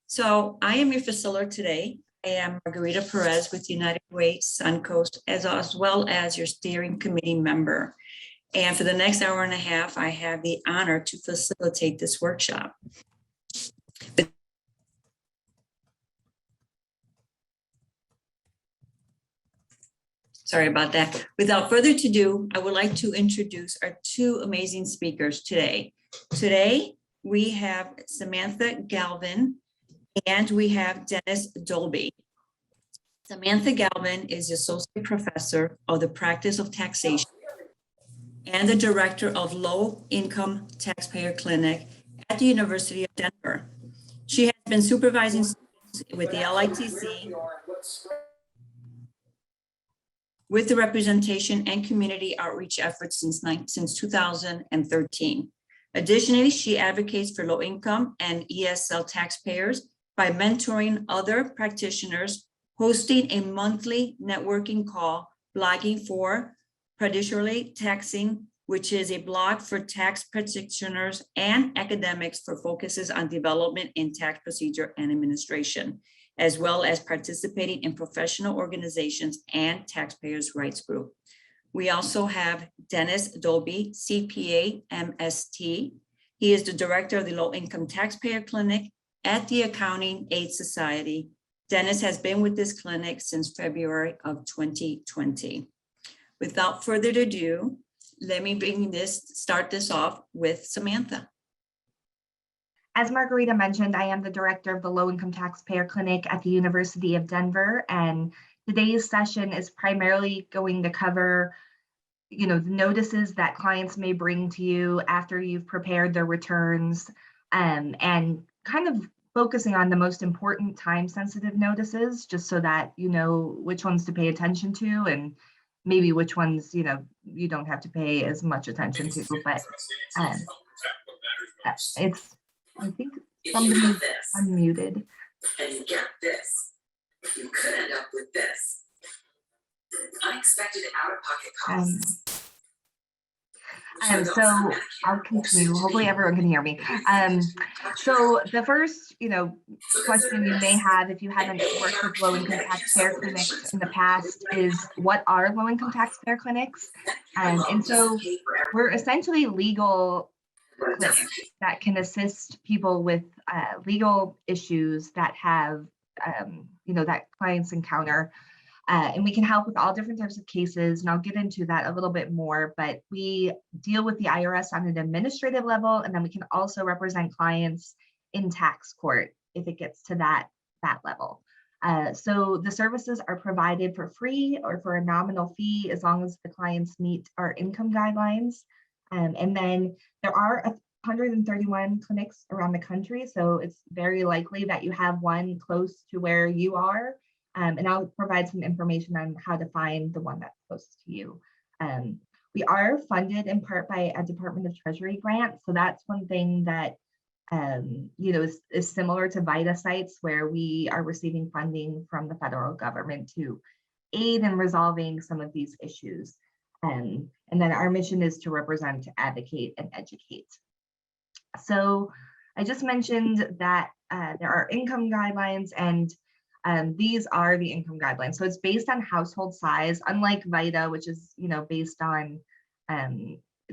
So I am your facilitator today. I am Margarita Perez with United Way Suncoast, as well as your steering committee member. And for the next hour and a half, I have the honor to facilitate this workshop. Sorry about that. Without further ado, I would like to introduce our two amazing speakers today. Today, we have Samantha Galvin and we have Dennis Dolby. Samantha Galvin is Associate Professor of the Practice of Taxation and the Director of Low Income Taxpayer Clinic at the University of Denver. She has been supervising students with the LITC, with the representation and community outreach efforts since 2013. Additionally, she advocates for low income and ESL taxpayers by mentoring other practitioners, hosting a monthly networking call, blogging for Predatory Taxing, which is a blog for tax practitioners and academics for focuses on development in tax procedure and administration, as well as participating in professional organizations and taxpayers' rights group. We also have Dennis Dolby, CPA, MST. He is the director of the Low Income Taxpayer Clinic at the Accounting Aid Society. Dennis has been with this clinic since February of 2020. Without further ado, let me start this off with Samantha. As Margarita mentioned, I am the director of the Low Income Taxpayer Clinic at the University of Denver, and today's session is primarily going to cover, the notices that clients may bring to you after you've prepared their returns, and kind of focusing on the most important time-sensitive notices, just so that you know which ones to pay attention to and maybe which ones, you don't have to pay as much attention to, but I think somebody's unmuted. And you get this. You could end up with this. Unexpected out-of-pocket costs. So I'll continue. Hopefully everyone can hear me. So the first, question you may have if you haven't worked with low-income taxpayer clinics in the past is, what are low-income taxpayer clinics? And so we're essentially legal clinics that can assist people with legal issues that have, that clients encounter. And we can help with all different types of cases, and I'll get into that a little bit more, but we deal with the IRS on an administrative level, and then we can also represent clients in tax court if it gets to that level. So the services are provided for free or for a nominal fee as long as the clients meet our income guidelines. And then there are 131 clinics around the country, so it's very likely that you have one close to where you are. And I'll provide some information on how to find the one that's close to you. We are funded in part by a Department of Treasury grant. So that's one thing that, is similar to VITA sites, where we are receiving funding from the federal government to aid in resolving some of these issues. And then our mission is to represent, advocate, and educate. So I just mentioned that there are income guidelines, and these are the income guidelines. So it's based on household size, unlike VITA, which is based on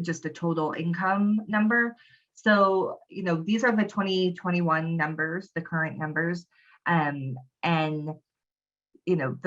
just a total income number. So these are the 2021 numbers, the current numbers, and the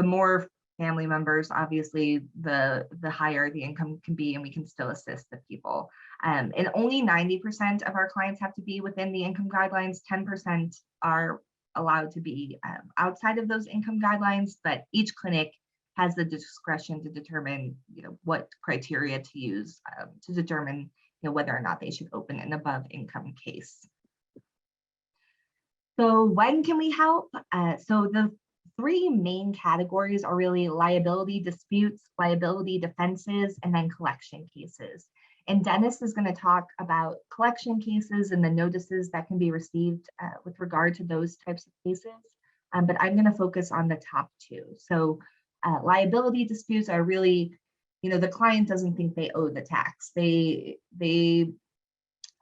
more family members, obviously, the higher the income can be, and we can still assist the people. And only 90% of our clients have to be within the income guidelines. 10% are allowed to be outside of those income guidelines, but each clinic has the discretion to determine, what criteria to use to determine, whether or not they should open an above income case. So when can we help? So the three main categories are really liability disputes, liability defenses, and then collection cases. And Dennis is going to talk about collection cases and the notices that can be received with regard to those types of cases. But I'm going to focus on the top two. So liability disputes are really, the client doesn't think they owe the tax. They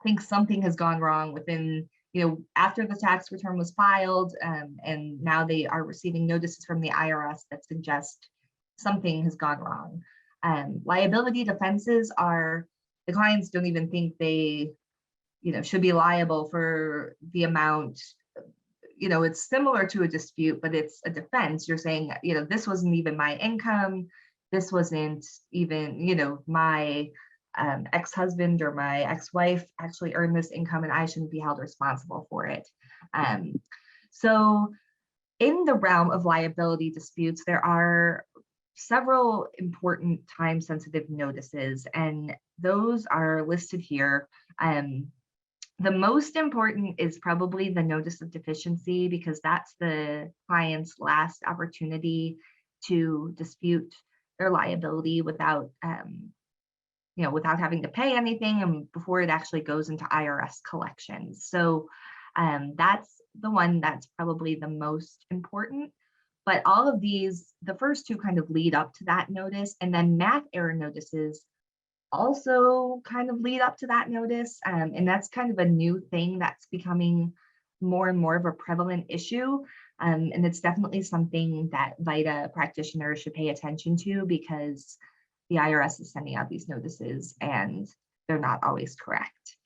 think something has gone wrong within, after the tax return was filed, and now they are receiving notices from the IRS that suggest something has gone wrong. Liability defenses are, the clients don't even think they, should be liable for the amount. It's similar to a dispute, but it's a defense. You're saying, this wasn't even my income. This wasn't even, my ex-husband or my ex-wife actually earned this income and I shouldn't be held responsible for it. So in the realm of liability disputes, there are several important time-sensitive notices, and those are listed here. The most important is probably the notice of deficiency, because that's the client's last opportunity to dispute their liability without without having to pay anything, and before it actually goes into IRS collections. So that's the one that's probably the most important. But all of these, the first two kind of lead up to that notice, and then math error notices also kind of lead up to that notice. And that's kind of a new thing that's becoming more and more of a prevalent issue. And it's definitely something that VITA practitioners should pay attention to, because the IRS is sending out these notices and they're not always correct.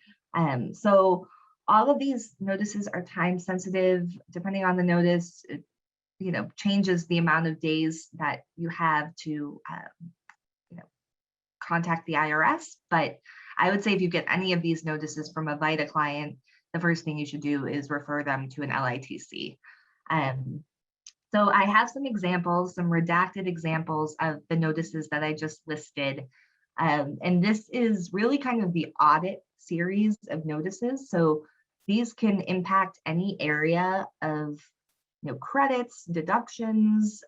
So all of these notices are time sensitive. Depending on the notice, it, changes the amount of days that you have to contact the IRS. But I would say if you get any of these notices from a VITA client, the first thing you should do is refer them to an LITC. So I have some examples, some redacted examples of the notices that I just listed. And this is really kind of the audit series of notices. So these can impact any area of credits, deductions.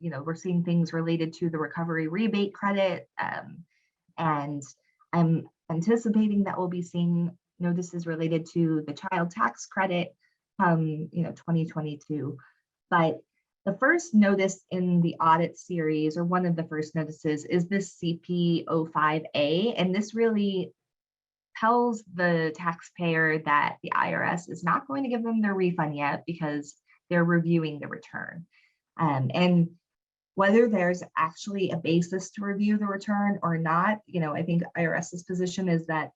We're seeing things related to the recovery rebate credit. And I'm anticipating that we'll be seeing notices related to the child tax credit 2022. But the first notice in the audit series, or one of the first notices, is this CP05A. And this really tells the taxpayer that the IRS is not going to give them their refund yet because they're reviewing the return. And whether there's actually a basis to review the return or not, I think IRS's position is that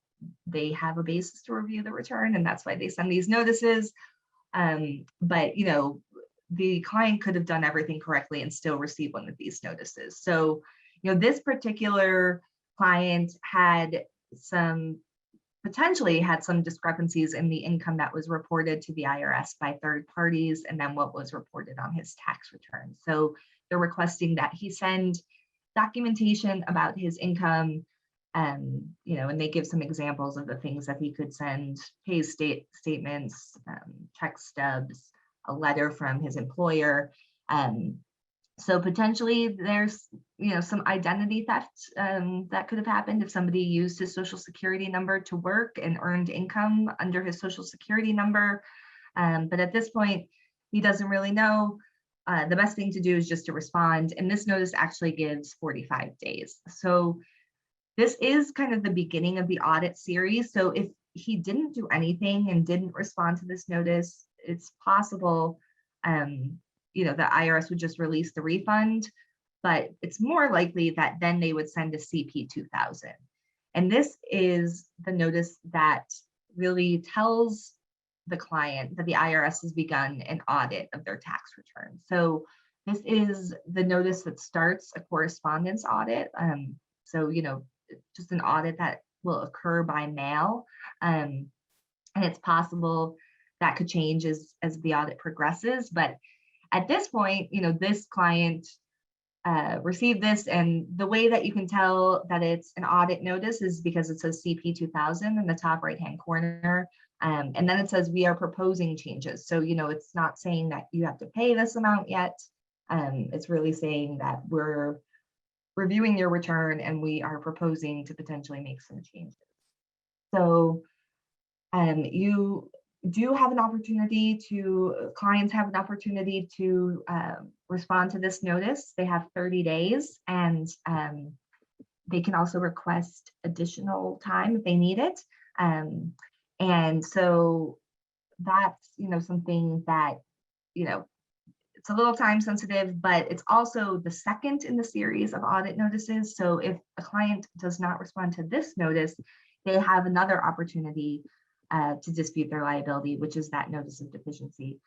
they have a basis to review the return, and that's why they send these notices. But the client could have done everything correctly and still receive one of these notices. So, this particular client potentially had some discrepancies in the income that was reported to the IRS by third parties, and then what was reported on his tax return. So they're requesting that he send documentation about his income, and they give some examples of the things that he could send: pay statements, check stubs, a letter from his employer. So potentially there's some identity theft that could have happened if somebody used his social security number to work and earned income under his social security number. But at this point, he doesn't really know. The best thing to do is just to respond. And this notice actually gives 45 days. So this is kind of the beginning of the audit series. So if he didn't do anything and didn't respond to this notice, it's possible, the IRS would just release the refund, but it's more likely that then they would send a CP2000. And this is the notice that really tells the client that the IRS has begun an audit of their tax return. So this is the notice that starts a correspondence audit. So, just an audit that will occur by mail. And it's possible that could change as the audit progresses. But at this point, this client received this, and the way that you can tell that it's an audit notice is because it says CP2000 in the top right-hand corner. And then it says we are proposing changes. So, it's not saying that you have to pay this amount yet. It's really saying that we're reviewing your return and we are proposing to potentially make some changes. So you do have an opportunity clients have an opportunity to respond to this notice. They have 30 days, and they can also request additional time if they need it. And so that's, something that, it's a little time sensitive, but it's also the second in the series of audit notices. So if a client does not respond to this notice, they have another opportunity to dispute their liability, which is that notice of deficiency.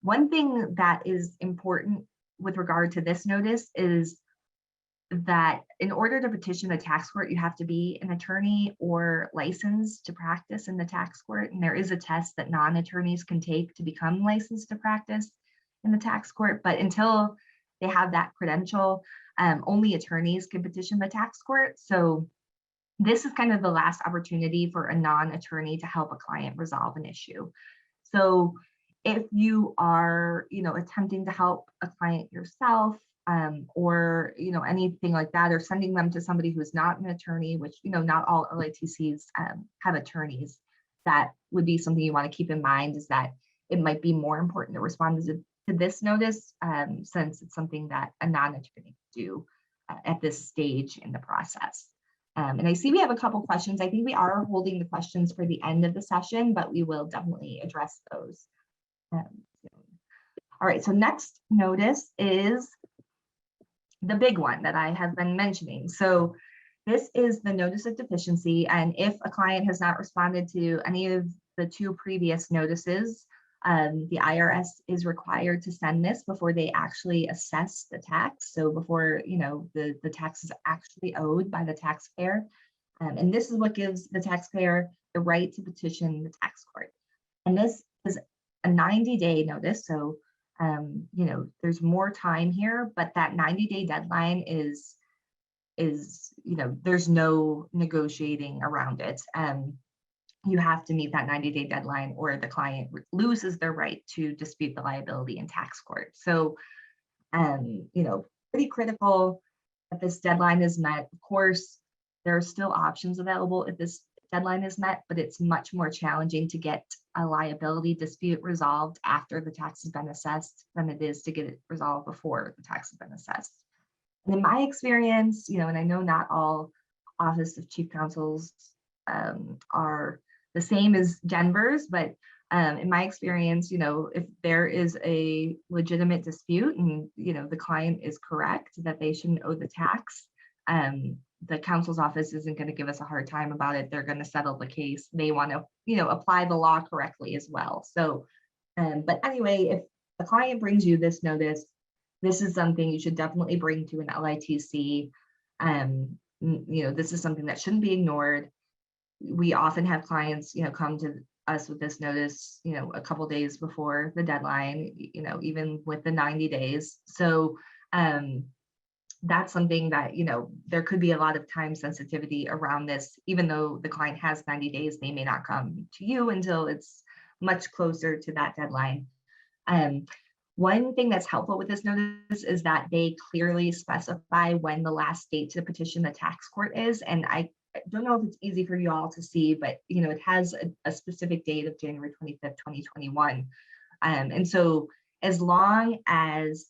One thing that is important with regard to this notice is that in order to petition the tax court, you have to be an attorney or licensed to practice in the tax court. And there is a test that non-attorneys can take to become licensed to practice in the tax court. But until they have that credential, only attorneys can petition the tax court. So this is kind of the last opportunity for a non-attorney to help a client resolve an issue. So if you are, attempting to help a client yourself, or anything like that, or sending them to somebody who is not an attorney, which not all LITCs have attorneys, that would be something you want to keep in mind, is that it might be more important to respond to this notice, since it's something that a non-attorney can do at this stage in the process. And I see we have a couple questions. I think we are holding the questions for the end of the session, but we will definitely address those. All right, so next notice is the big one that I have been mentioning. So this is the notice of deficiency. And if a client has not responded to any of the two previous notices, the IRS is required to send this before they actually assess the tax. So before, the tax is actually owed by the taxpayer. And this is what gives the taxpayer the right to petition the tax court. And this is a 90-day notice. So there's more time here, but that 90-day deadline is there's no negotiating around it. You have to meet that 90-day deadline or the client loses their right to dispute the liability in tax court. So, pretty critical that this deadline is met. Of course, there are still options available if this deadline is met, but it's much more challenging to get a liability dispute resolved after the tax has been assessed than it is to get it resolved before the tax has been assessed. And in my experience, and I know not all Office of Chief Counsels are the same as Denver's, but in my experience, if there is a legitimate dispute and, the client is correct that they shouldn't owe the tax, the counsel's office isn't going to give us a hard time about it. They're going to settle the case. They want to, apply the law correctly as well. So, but anyway, if the client brings you this notice, this is something you should definitely bring to an LITC. This is something that shouldn't be ignored. We often have clients, come to us with this notice, a couple days before the deadline, even with the 90 days. So, that's something that, there could be a lot of time sensitivity around this. Even though the client has 90 days, they may not come to you until it's much closer to that deadline. One thing that's helpful with this notice is that they clearly specify when the last date to petition the tax court is. And I don't know if it's easy for you all to see, but, it has a specific date of January 25th, 2021. And so as long as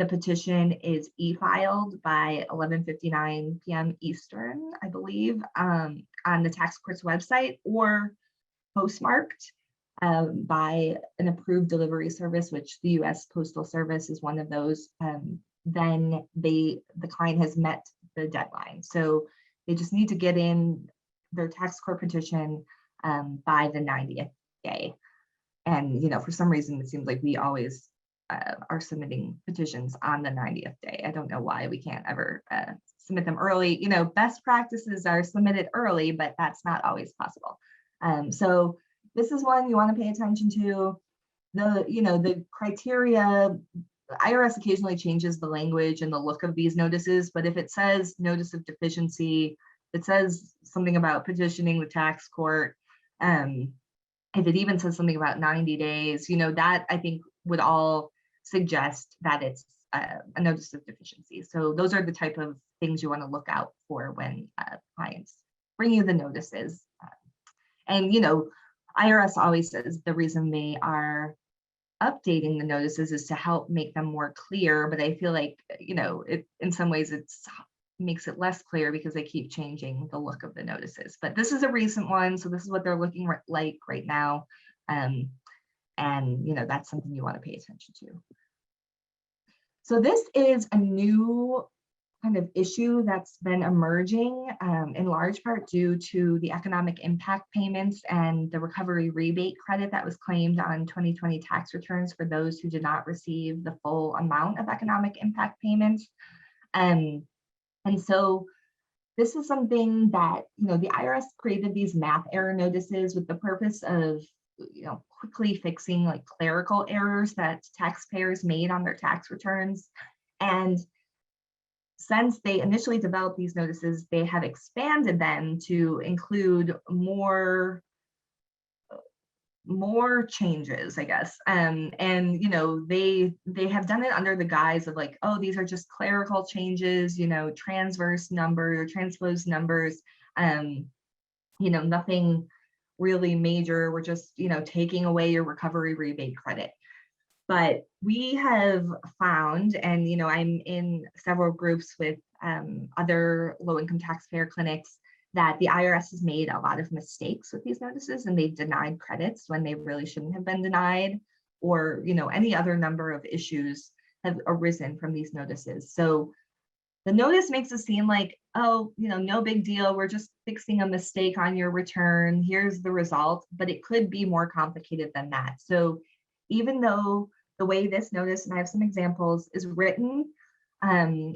the petition is e-filed by 11:59 p.m. Eastern, I believe, on the tax court's website, or postmarked by an approved delivery service, which the U.S. Postal Service is one of those, then the client has met the deadline. So they just need to get in their tax court petition by the 90th day. And, for some reason, it seems like we always are submitting petitions on the 90th day. I don't know why we can't ever submit them early. Best practices are submitted early, but that's not always possible. So this is one you want to pay attention to. The criteria, the IRS occasionally changes the language and the look of these notices, but if it says notice of deficiency, it says something about petitioning the tax court, if it even says something about 90 days, that I think would all suggest that it's a notice of deficiency. So those are the type of things you want to look out for when clients bring you the notices. And, IRS always says the reason they are updating the notices is to help make them more clear, but I feel like, in some ways it's makes it less clear because they keep changing the look of the notices. But this is a recent one, so this is what they're looking like right now. And, that's something you want to pay attention to. So this is a new kind of issue that's been emerging in large part due to the economic impact payments and the recovery rebate credit that was claimed on 2020 tax returns for those who did not receive the full amount of economic impact payments. And so this is something that, the IRS created these math error notices with the purpose of, quickly fixing like clerical errors that taxpayers made on their tax returns. And since they initially developed these notices, they have expanded them to include more changes, I guess. And they have done it under the guise of like, oh, these are just clerical changes, transverse numbers or transpose numbers, nothing really major. We're just, taking away your recovery rebate credit. But we have found, and I'm in several groups with other low-income taxpayer clinics, that the IRS has made a lot of mistakes with these notices, and they've denied credits when they really shouldn't have been denied, or any other number of issues have arisen from these notices. So the notice makes it seem like, oh, no big deal. We're just fixing a mistake on your return. Here's the result, but it could be more complicated than that. So even though the way this notice, and I have some examples, is written,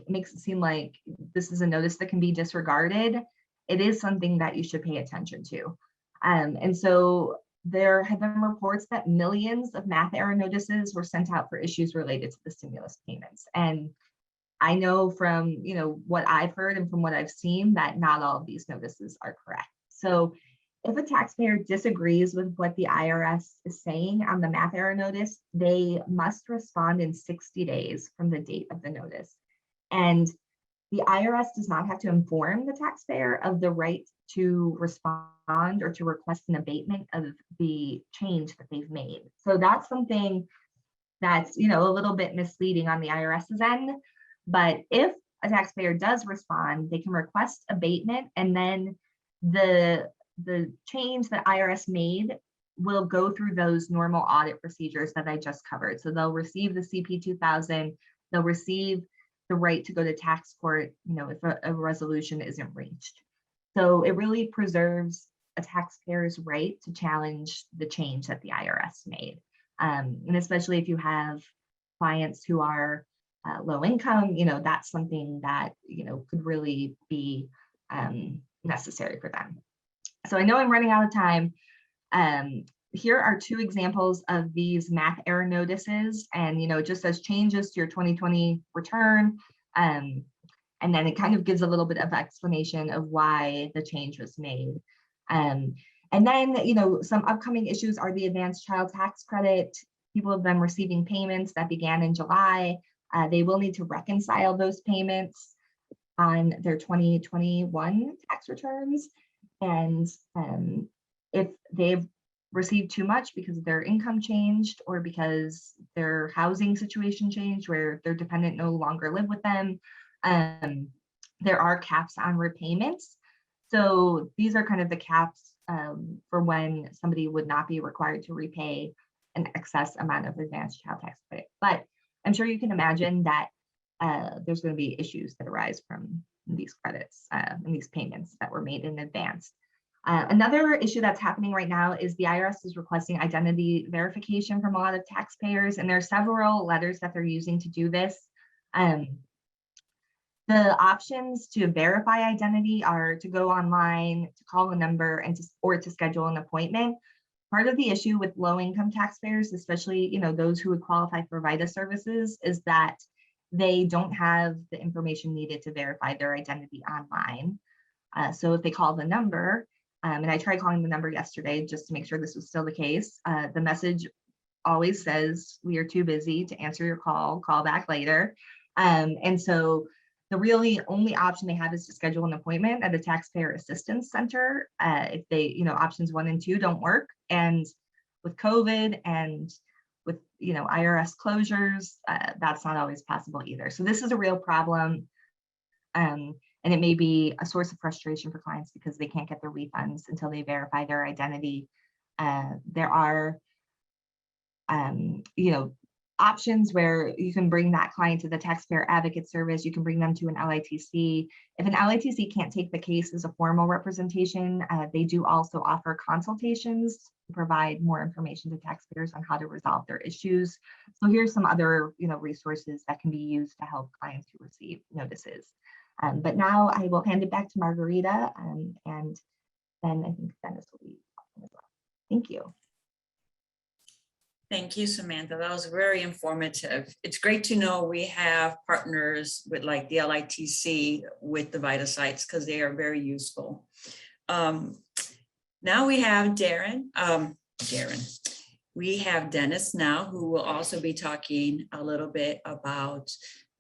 makes it seem like this is a notice that can be disregarded, it is something that you should pay attention to. And so there have been reports that millions of math error notices were sent out for issues related to the stimulus payments. And I know from what I've heard and from what I've seen that not all of these notices are correct. So if a taxpayer disagrees with what the IRS is saying on the math error notice, they must respond in 60 days from the date of the notice. And the IRS does not have to inform the taxpayer of the right to respond or to request an abatement of the change that they've made. So that's something that's, a little bit misleading on the IRS's end. But if a taxpayer does respond, they can request abatement, and then the change that IRS made will go through those normal audit procedures that I just covered. So they'll receive the CP 2000, they'll receive the right to go to tax court, if a resolution isn't reached. So it really preserves a taxpayer's right to challenge the change that the IRS made. And especially if you have clients who are low income, that's something that, could really be necessary for them. So I know I'm running out of time. Here are two examples of these math error notices, and it just says changes to your 2020 return. And then it kind of gives a little bit of explanation of why the change was made. And then, some upcoming issues are the advanced child tax credit. People have been receiving payments that began in July. They will need to reconcile those payments on their 2021 tax returns. And if they've received too much because their income changed or because their housing situation changed where their dependent no longer live with them, there are caps on repayments. So these are kind of the caps for when somebody would not be required to repay an excess amount of advanced child tax credit. But I'm sure you can imagine that there's going to be issues that arise from these credits and these payments that were made in advance. Another issue that's happening right now is the IRS is requesting identity verification from a lot of taxpayers, and there are several letters that they're using to do this. The options to verify identity are to go online, to call a number, and or to schedule an appointment. Part of the issue with low-income taxpayers, especially those who would qualify for VITA services, is that they don't have the information needed to verify their identity online. So if they call the number, and I tried calling the number yesterday just to make sure this was still the case, the message always says, "We are too busy to answer your call back later." And so the really only option they have is to schedule an appointment at a taxpayer assistance center. If they, options 1 and 2 don't work. And with COVID and with, IRS closures, that's not always possible either. So this is a real problem. And it may be a source of frustration for clients because they can't get their refunds until they verify their identity. There are you know, options where you can bring that client to the taxpayer advocate service, you can bring them to an LITC. If an LITC can't take the case as a formal representation, they do also offer consultations to provide more information to taxpayers on how to resolve their issues. So here's some other, you know, resources that can be used to help clients who receive notices. But now I will hand it back to Margarita, and then I think Dennis will be talking as well. Thank you. Thank you, Samantha. That was very informative. It's great to know we have partners with like the LITC with the VITA sites because they are very useful. Now we have Darren. We have Dennis now, who will also be talking a little bit about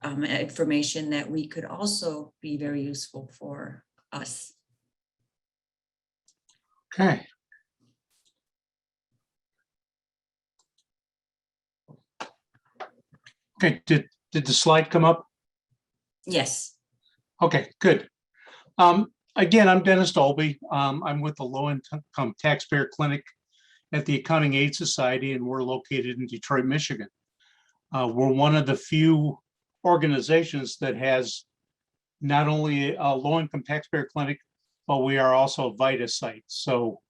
information that we could also be very useful for us. Okay. Okay, did the slide come up? Yes. Okay, good. Again, I'm Dennis Dolby. I'm with the Low Income Taxpayer Clinic at the Accounting Aid Society, and we're located in Detroit, Michigan. We're one of the few organizations that has not only a low income taxpayer clinic, but we are also a VITA site. So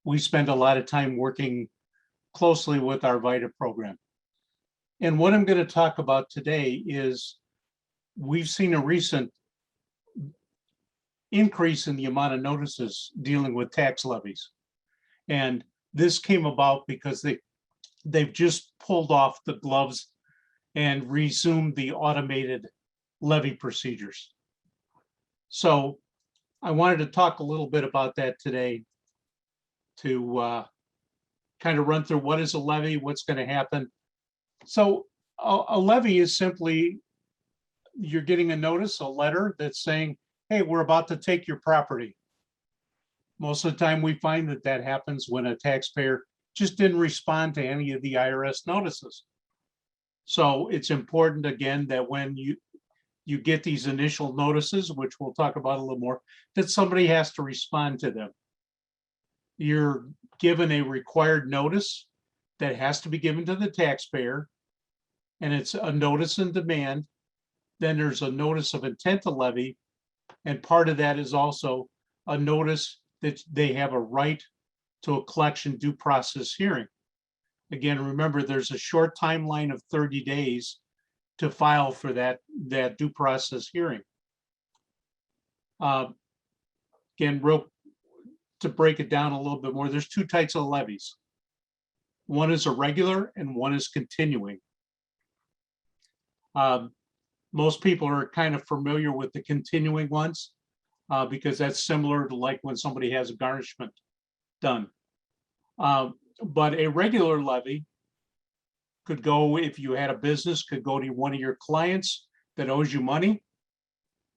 we spend a lot of time working closely with our VITA program. And what I'm going to talk about today is we've seen a recent increase in the amount of notices dealing with tax levies. And this came about because they've just pulled off the gloves and resumed the automated levy procedures. So I wanted to talk a little bit about that today to kind of run through what is a levy, what's going to happen. So a levy is simply, you're getting a notice, a letter that's saying, hey, we're about to take your property. Most of the time we find that that happens when a taxpayer just didn't respond to any of the IRS notices. So it's important, again, that when you get these initial notices, which we'll talk about a little more, that somebody has to respond to them. You're given a required notice that has to be given to the taxpayer, and it's a notice in demand. Then there's a notice of intent to levy, and part of that is also a notice that they have a right to a collection due process hearing. Again, remember, there's a short timeline of 30 days to file for that due process hearing. Again, to break it down a little bit more, there's two types of levies. One is a regular and one is continuing. Most people are kind of familiar with the continuing ones because that's similar to like when somebody has a garnishment done. But a regular levy could go, if you had a business, could go to one of your clients that owes you money.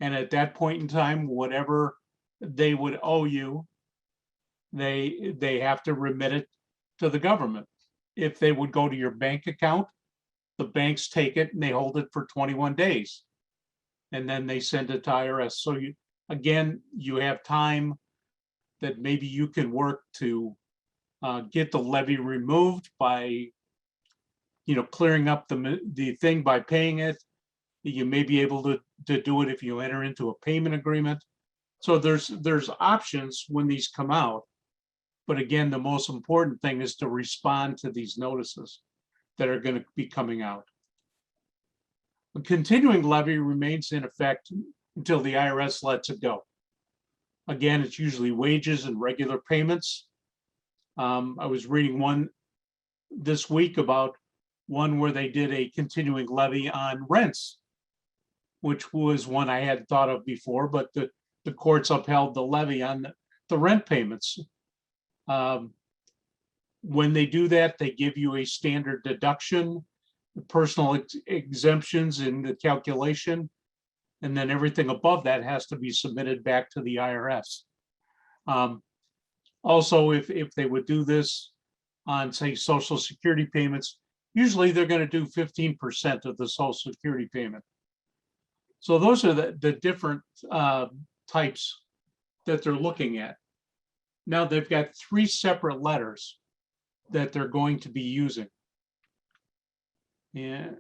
And at that point in time, whatever they would owe you, they have to remit it to the government. If they would go to your bank account, the banks take it and they hold it for 21 days. And then they send it to IRS. So you have time that maybe you can work to get the levy removed by, clearing up the thing by paying it. You may be able to do it if you enter into a payment agreement. So there's options when these come out. But again, the most important thing is to respond to these notices that are going to be coming out. A continuing levy remains in effect until the IRS lets it go. Again, it's usually wages and regular payments. I was reading one this week about one where they did a continuing levy on rents, which was one I hadn't thought of before, but the courts upheld the levy on the rent payments. When they do that, they give you a standard deduction, personal exemptions in the calculation, and then everything above that has to be submitted back to the IRS. Also, if they would do this on, say, Social Security payments, usually they're going to do 15% of the Social Security payment. So those are the different types that they're looking at. Now they've got 3 separate letters that they're going to be using. And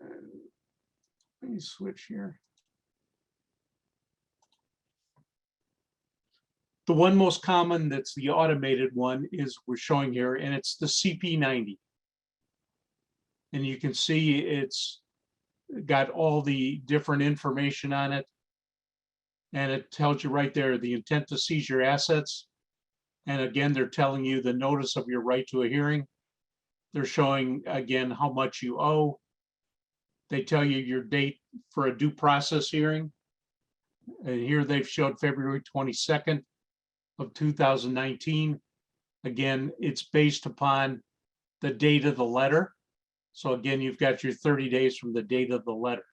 let me switch here. The one most common that's the automated one is we're showing here, and it's the CP90. And you can see it's got all the different information on it. And it tells you right there, the intent to seize your assets. And again, they're telling you the notice of your right to a hearing. They're showing again how much you owe. They tell you your date for a due process hearing. And here they've showed February 22nd of 2019. Again, it's based upon the date of the letter. So again, you've got your 30 days from the date of the letter.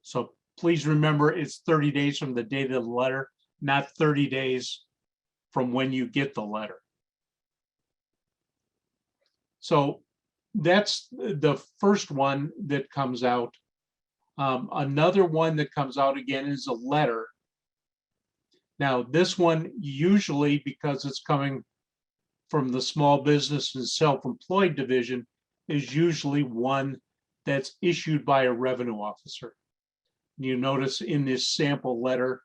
So please remember, it's 30 days from the date of the letter, not 30 days from when you get the letter. So that's the first one that comes out. Another one that comes out again is a letter. Now, this one usually, because it's coming from the small business and self-employed division, is usually one that's issued by a revenue officer. You notice in this sample letter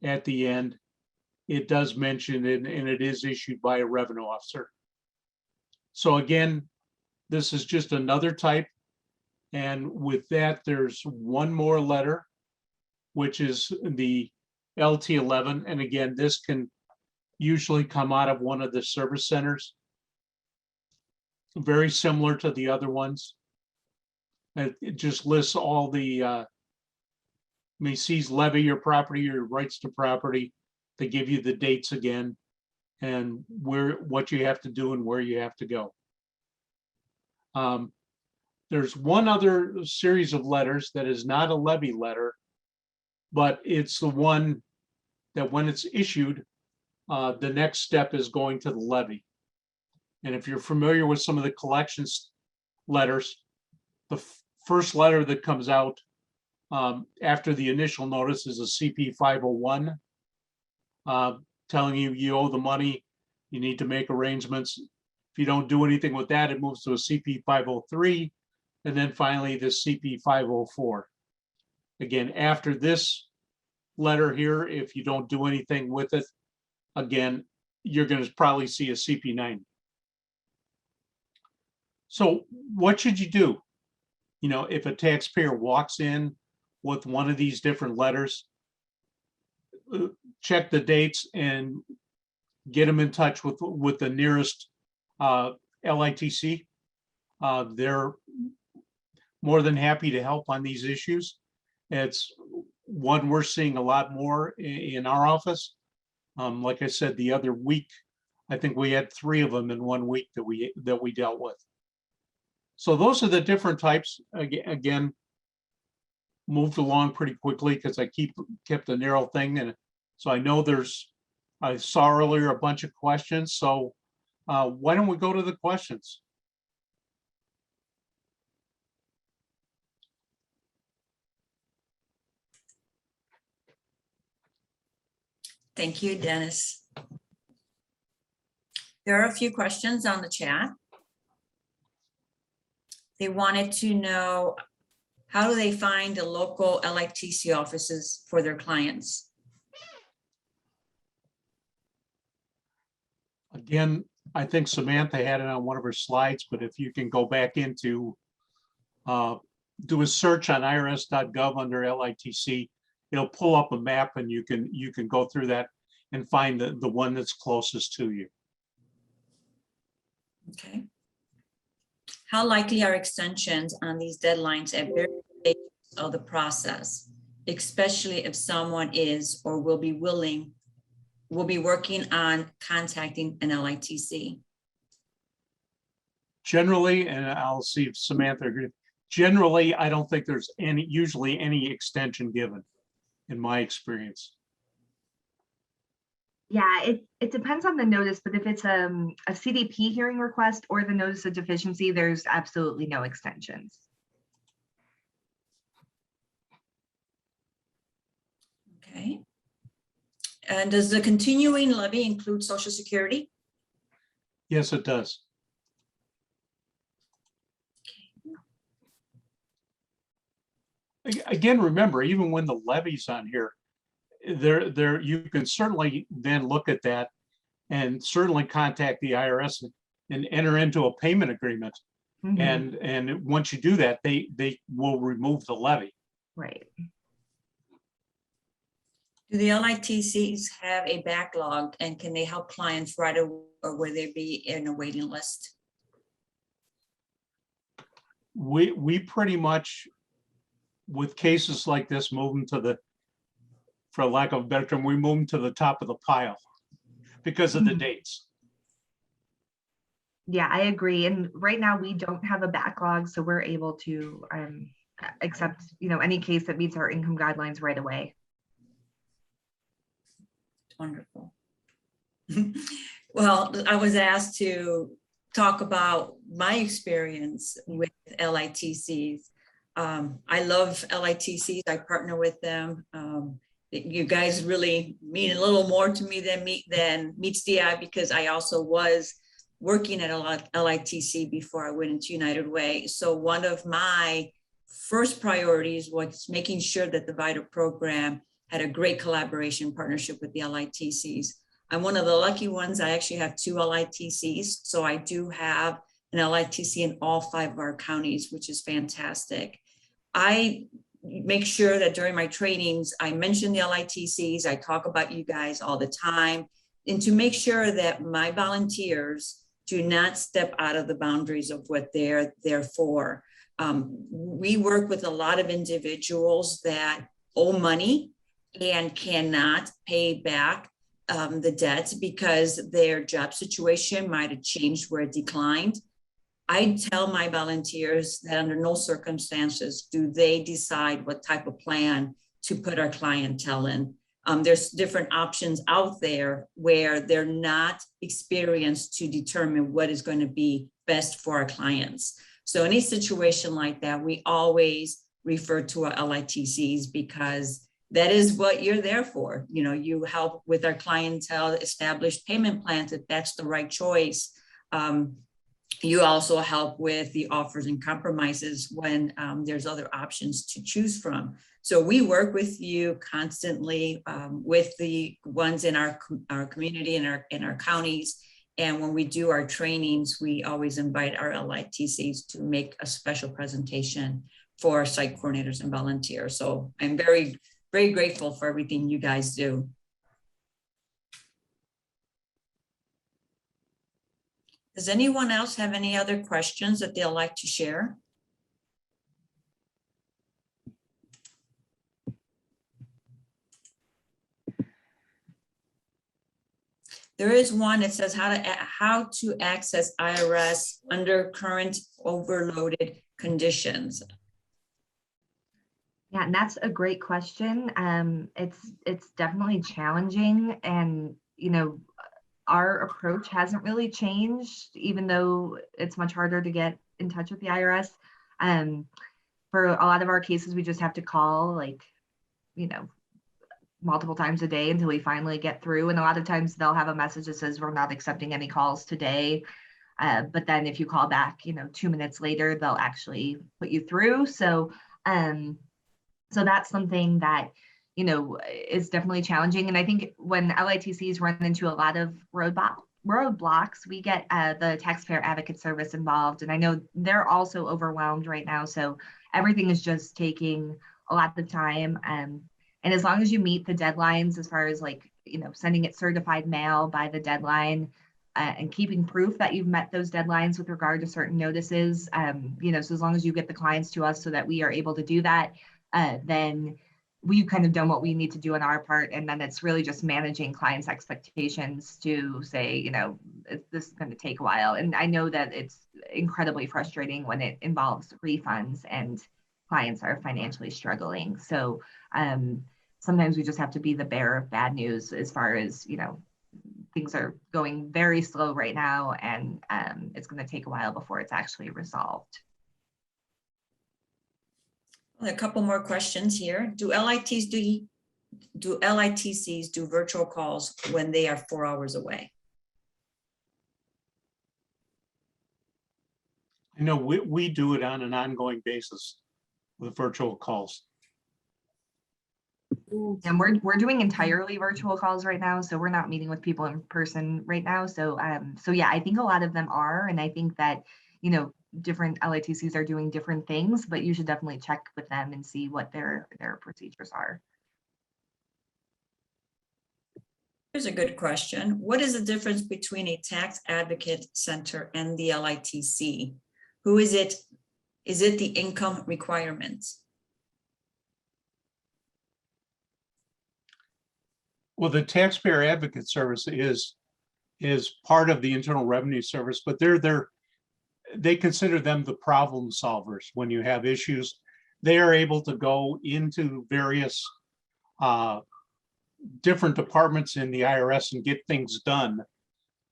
at the end, it does mention it, and it is issued by a revenue officer. So again, this is just another type. And with that, there's one more letter, which is the LT11. And again, this can usually come out of one of the service centers. Very similar to the other ones. It just lists all the, seize, levy your property, your rights to property. They give you the dates again and what you have to do and where you have to go. There's one other series of letters that is not a levy letter, but it's the one that when it's issued, the next step is going to the levy. And if you're familiar with some of the collections letters, the first letter that comes out after the initial notice is a CP 501, telling you you owe the money, you need to make arrangements. If you don't do anything with that, it moves to a CP 503, and then finally the CP 504. Again, after this letter here, if you don't do anything with it, again, you're going to probably see a CP 90. So what should you do? You know, if a taxpayer walks in with one of these different letters, check the dates and get them in touch with the nearest LITC. They're more than happy to help on these issues. It's one we're seeing a lot more in our office. Like I said, the other week, I think we had 3 of them in 1 week that we dealt with. So those are the different types. Again, moved along pretty quickly because I kept a narrow thing, and so I know I saw earlier a bunch of questions. So why don't we go to the questions? Thank you, Dennis. There are a few questions on the chat. They wanted to know, how do they find the local LITC offices for their clients? Again, I think Samantha had it on one of her slides, but if you can go back into, do a search on irs.gov under LITC, it'll pull up a map and you can go through that and find the one that's closest to you. Okay. How likely are extensions on these deadlines at various stages of the process, especially if someone is or will be working on contacting an LITC? Generally, and I'll see if Samantha agrees, generally, I don't think there's usually any extension given in my experience. Yeah, it depends on the notice, but if it's a CDP hearing request or the notice of deficiency, there's absolutely no extensions. Okay. And does the continuing levy include Social Security? Yes, it does. Again, remember, even when the levy's on here, you can certainly then look at that and certainly contact the IRS and enter into a payment agreement. Mhm. And once you do that, they will remove the levy. Right. Do the LITCs have a backlog, and can they help clients right away, or will they be in a waiting list? We pretty much, with cases like this, move them to the, for lack of a better term, we move them to the top of the pile because of the Mhm. dates. Yeah, I agree. And right now we don't have a backlog, so we're able to accept, any case that meets our income guidelines right away. Wonderful. Well, I was asked to talk about my experience with LITCs. I love LITCs. I partner with them. You guys really mean a little more to me than meets the eye, because I also was working at a LITC before I went into United Way. So one of my first priorities was making sure that the VITA program had a great collaboration partnership with the LITCs. I'm one of the lucky ones. I actually have 2 LITCs. So I do have an LITC in all 5 of our counties, which is fantastic. I make sure that during my trainings, I mention the LITCs. I talk about you guys all the time, and to make sure that my volunteers do not step out of the boundaries of what they're there for. We work with a lot of individuals that owe money and cannot pay back the debt because their job situation might have changed where it declined. I tell my volunteers that under no circumstances do they decide what type of plan to put our clientele in. There's different options out there where they're not experienced to determine what is going to be best for our clients. So any situation like that, we always refer to our LITCs, because that is what you're there for. You help with our clientele establish payment plans if that's the right choice. You also help with the offers and compromises when there's other options to choose from. So we work with you constantly with the ones in our community and in our counties. And when we do our trainings, we always invite our LITCs to make a special presentation for our site coordinators and volunteers. So I'm very, very grateful for everything you guys do. Does anyone else have any other questions that they'll like to share? There is one that says how to access IRS under current overloaded conditions. Yeah, and that's a great question. It's definitely challenging, and our approach hasn't really changed, even though it's much harder to get in touch with the IRS. For a lot of our cases, we just have to call multiple times a day until we finally get through. And a lot of times they'll have a message that says, we're not accepting any calls today. But then if you call back, 2 minutes later, they'll actually put you through. So that's something that, is definitely challenging. And I think when LITCs run into a lot of roadblocks, we get the Taxpayer Advocate Service involved. And I know they're also overwhelmed right now. So everything is just taking a lot of time. And as long as you meet the deadlines, as far as sending it certified mail by the deadline, and keeping proof that you've met those deadlines with regard to certain notices, so as long as you get the clients to us so that we are able to do that, then we've kind of done what we need to do on our part. And then it's really just managing clients' expectations to say, this is going to take a while. And I know that it's incredibly frustrating when it involves refunds and clients are financially struggling. So sometimes we just have to be the bearer of bad news as far as, things are going very slow right now, and it's going to take a while before it's actually resolved. A couple more questions here. Do LITCs do virtual calls when they are 4 hours away? I know we do it on an ongoing basis with virtual calls. And we're doing entirely virtual calls right now, so we're not meeting with people in person right now. So so yeah, I think a lot of them are, and I think that, you know, different LITCs are doing different things, but you should definitely check with them and see what their procedures are. Here's a good question. What is the difference between a tax advocate center and the LITC? Who is it? Is it the income requirements? Well, the Taxpayer Advocate Service is part of the Internal Revenue Service, but they consider them the problem solvers. When you have issues, they are able to go into various different departments in the IRS and get things done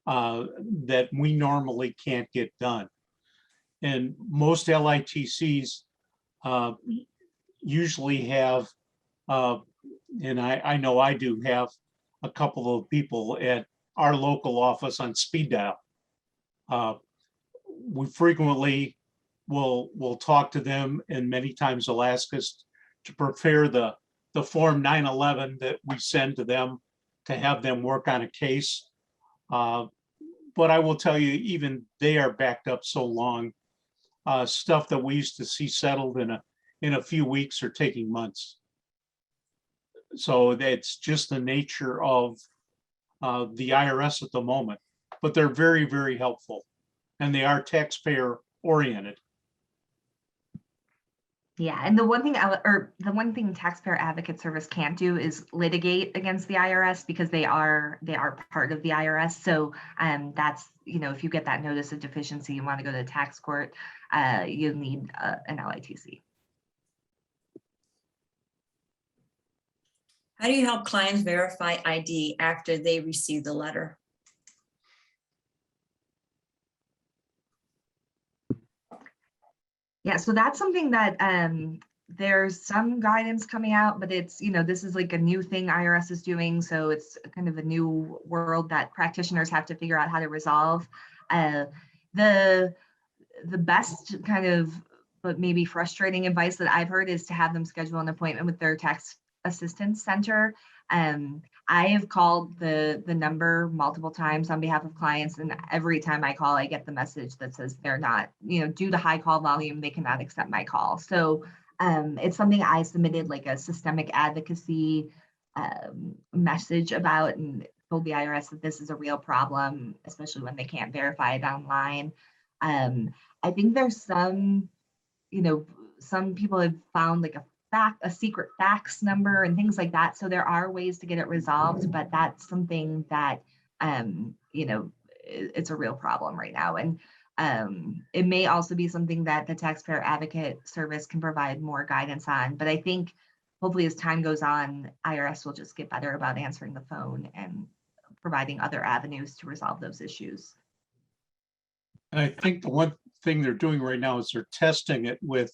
that we normally can't get done. And most LITCs usually have, and I know I do have a couple of people at our local office on speed dial. We frequently will talk to them, and many times they'll ask us to prepare the form 911 that we send to them to have them work on a case. But I will tell you, even they are backed up so long. Stuff that we used to see settled in a few weeks are taking months. So that's just the nature of the IRS at the moment, but they're very, very helpful, and they are taxpayer oriented. Yeah, and the one thing Taxpayer Advocate Service can't do is litigate against the IRS, because they are part of the IRS. So that's, you know, if you get that notice of deficiency, you want to go to the tax court, you need an LITC. How do you help clients verify ID after they receive the letter? Yeah, so that's something that there's some guidance coming out, but it's, you know, this is like a new thing IRS is doing. So it's kind of a new world that practitioners have to figure out how to resolve. The best kind of, but maybe frustrating advice that I've heard is to have them schedule an appointment with their tax assistance center. I have called the number multiple times on behalf of clients, and every time I call, I get the message that says they're not, you know, due to high call volume, they cannot accept my call. So it's something I submitted like a systemic advocacy message about, and told the IRS that this is a real problem, especially when they can't verify it online. I think there's some, you know, some people have found like a secret fax number and things like that. So there are ways to get it resolved, but that's something that, you know, it's a real problem right now. And it may also be something that the Taxpayer Advocate Service can provide more guidance on. But I think hopefully as time goes on, IRS will just get better about answering the phone and providing other avenues to resolve those issues. And I think the one thing they're doing right now is they're testing it with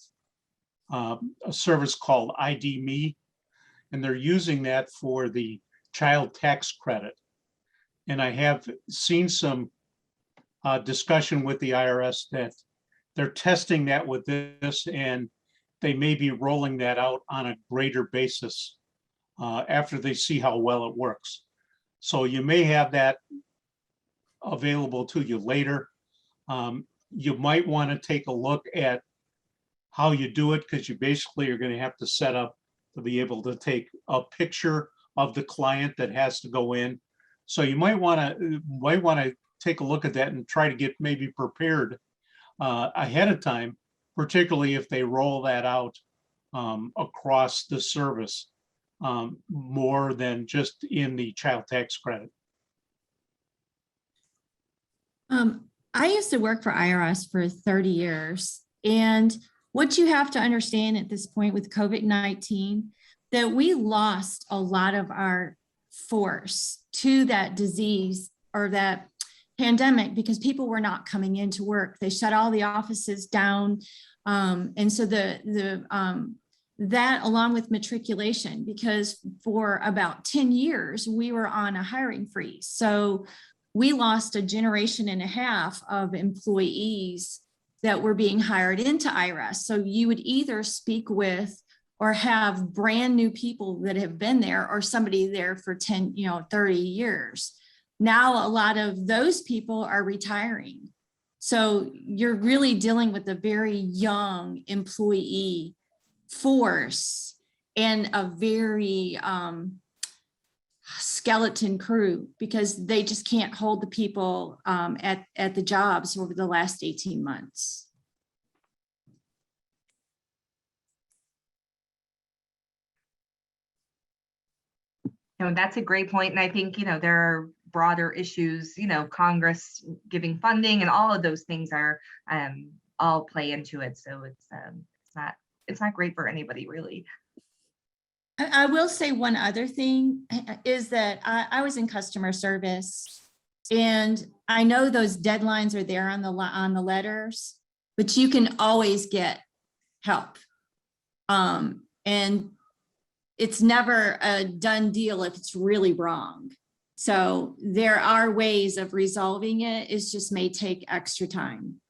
a service called ID Me, and they're using that for the child tax credit. And I have seen some discussion with the IRS that they're testing that with this, and they may be rolling that out on a greater basis after they see how well it works. So you may have that available to you later. You might want to take a look at how you do it, because you basically are going to have to set up to be able to take a picture of the client that has to go in. So you might want to take a look at that and try to get maybe prepared ahead of time, particularly if they roll that out across the service more than just in the child tax credit. I used to work for IRS for 30 years. And what you have to understand at this point with COVID-19, that we lost a lot of our force to that disease or that pandemic because people were not coming into work. They shut all the offices down. And so that along with matriculation, because for about 10 years, we were on a hiring freeze. So we lost a generation and a half of employees that were being hired into IRS. So you would either speak with or have brand new people that have been there, or somebody there for 10, 30 years. Now, a lot of those people are retiring. So you're really dealing with a very young employee force and a very skeleton crew, because they just can't hold the people at the jobs over the last 18 months. That's a great point. And I think, there are broader issues, Congress giving funding and all of those things are all play into it. So it's not great for anybody, really. I will say one other thing is that I was in customer service, and I know those deadlines are there on the letters, but you can always get help. And it's never a done deal if it's really wrong. So there are ways of resolving it. It just may take extra time.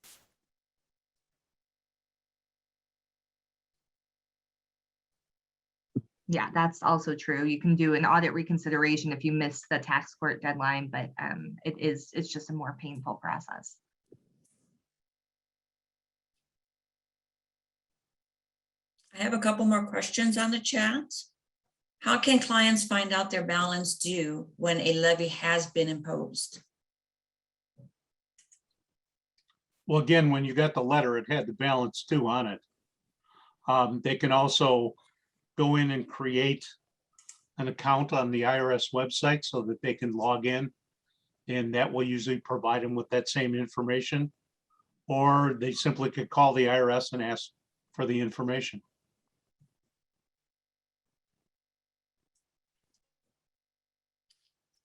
Yeah, that's also true. You can do an audit reconsideration if you miss the tax court deadline, but it's just a more painful process. I have a couple more questions on the chat. How can clients find out their balance due when a levy has been imposed? Well, again, when you got the letter, it had the balance due on it. They can also go in and create an account on the IRS website so that they can log in, and that will usually provide them with that same information. Or they simply could call the IRS and ask for the information.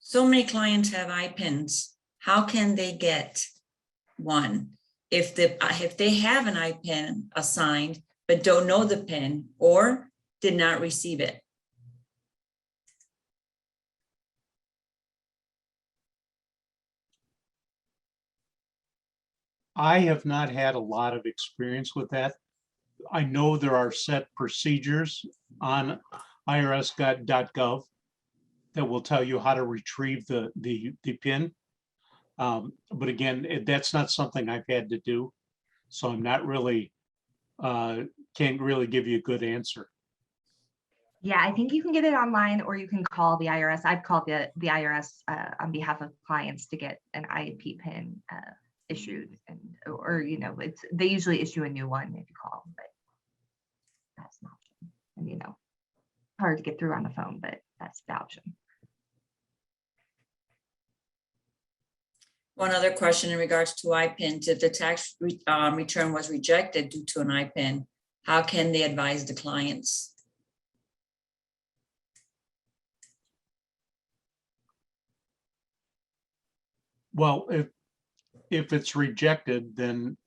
So many clients have IPINs. How can they get one? If they have an IPIN assigned, but don't know the PIN or did not receive it? I have not had a lot of experience with that. I know there are set procedures on irs.gov that will tell you how to retrieve the PIN. But again, that's not something I've had to do. So I'm not really, can't really give you a good answer. Yeah, I think you can get it online, or you can call the IRS. I've called the IRS on behalf of clients to get an IP PIN issued, or they usually issue a new one if you call, but that's an option. And hard to get through on the phone, but that's the option. One other question in regards to IPINs: if the tax return was rejected due to an IPIN, how can they advise the clients? Well, if it's rejected, then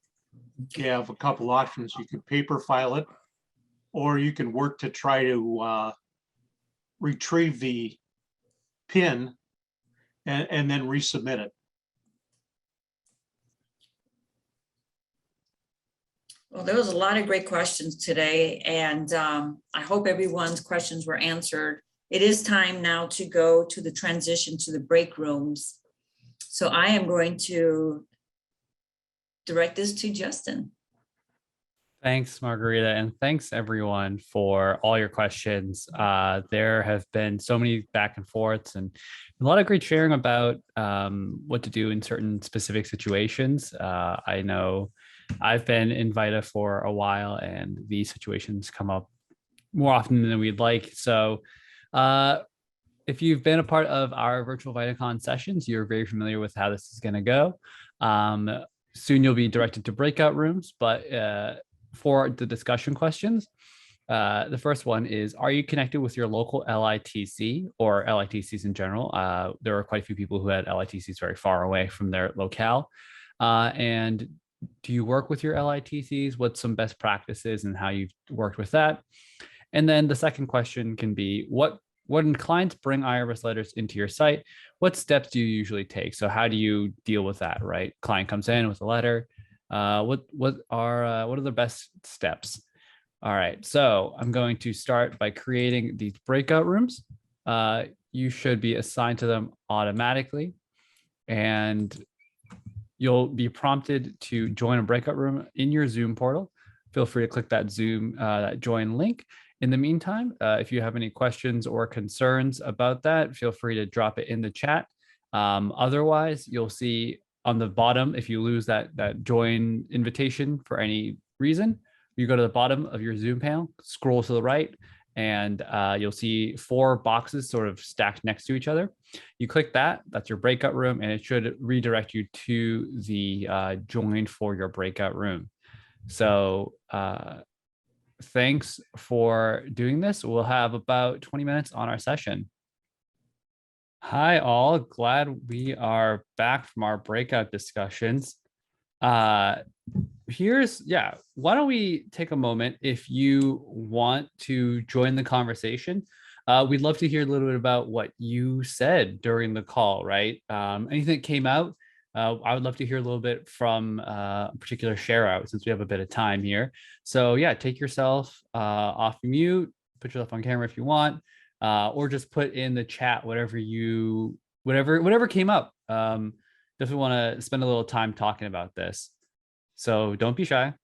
you have a couple options. You can paper file it, or you can work to try to retrieve the PIN and then resubmit it. Well, there was a lot of great questions today, and I hope everyone's questions were answered. It is time now to go to the transition to the break rooms. So I am going to direct this to Justin. Thanks, Margarita, and thanks everyone for all your questions. There have been so many back and forths and a lot of great sharing about what to do in certain specific situations. I know I've been in VITA for a while, and these situations come up more often than we'd like. So if you've been a part of our virtual VITACon sessions, you're very familiar with how this is going to go. Soon you'll be directed to breakout rooms, but for the discussion questions, the first one is, are you connected with your local LITC or LITCs in general? There are quite a few people who had LITCs very far away from their locale. And do you work with your LITCs? What's some best practices and how you've worked with that? And then the second question can be, when clients bring IRS letters into your site, what steps do you usually take? So how do you deal with that, right? Client comes in with a letter. What are the best steps? All right, so I'm going to start by creating these breakout rooms. You should be assigned to them automatically, and you'll be prompted to join a breakout room in your Zoom portal. Feel free to click that Zoom, that join link. In the meantime, if you have any questions or concerns about that, feel free to drop it in the chat. Otherwise, you'll see on the bottom, if you lose that join invitation for any reason, you go to the bottom of your Zoom panel, scroll to the right, and you'll see 4 boxes sort of stacked next to each other. You click that, that's your breakout room, and it should redirect you to the join for your breakout room. So thanks for doing this. We'll have about 20 minutes on our session. Hi, all. Glad we are back from our breakout discussions. Why don't we take a moment if you want to join the conversation. We'd love to hear a little bit about what you said during the call, right? Anything that came out. I would love to hear a little bit from a particular share out since we have a bit of time here. So yeah, take yourself off mute, put yourself on camera if you want, or just put in the chat whatever came up. Definitely want to spend a little time talking about this. So don't be shy.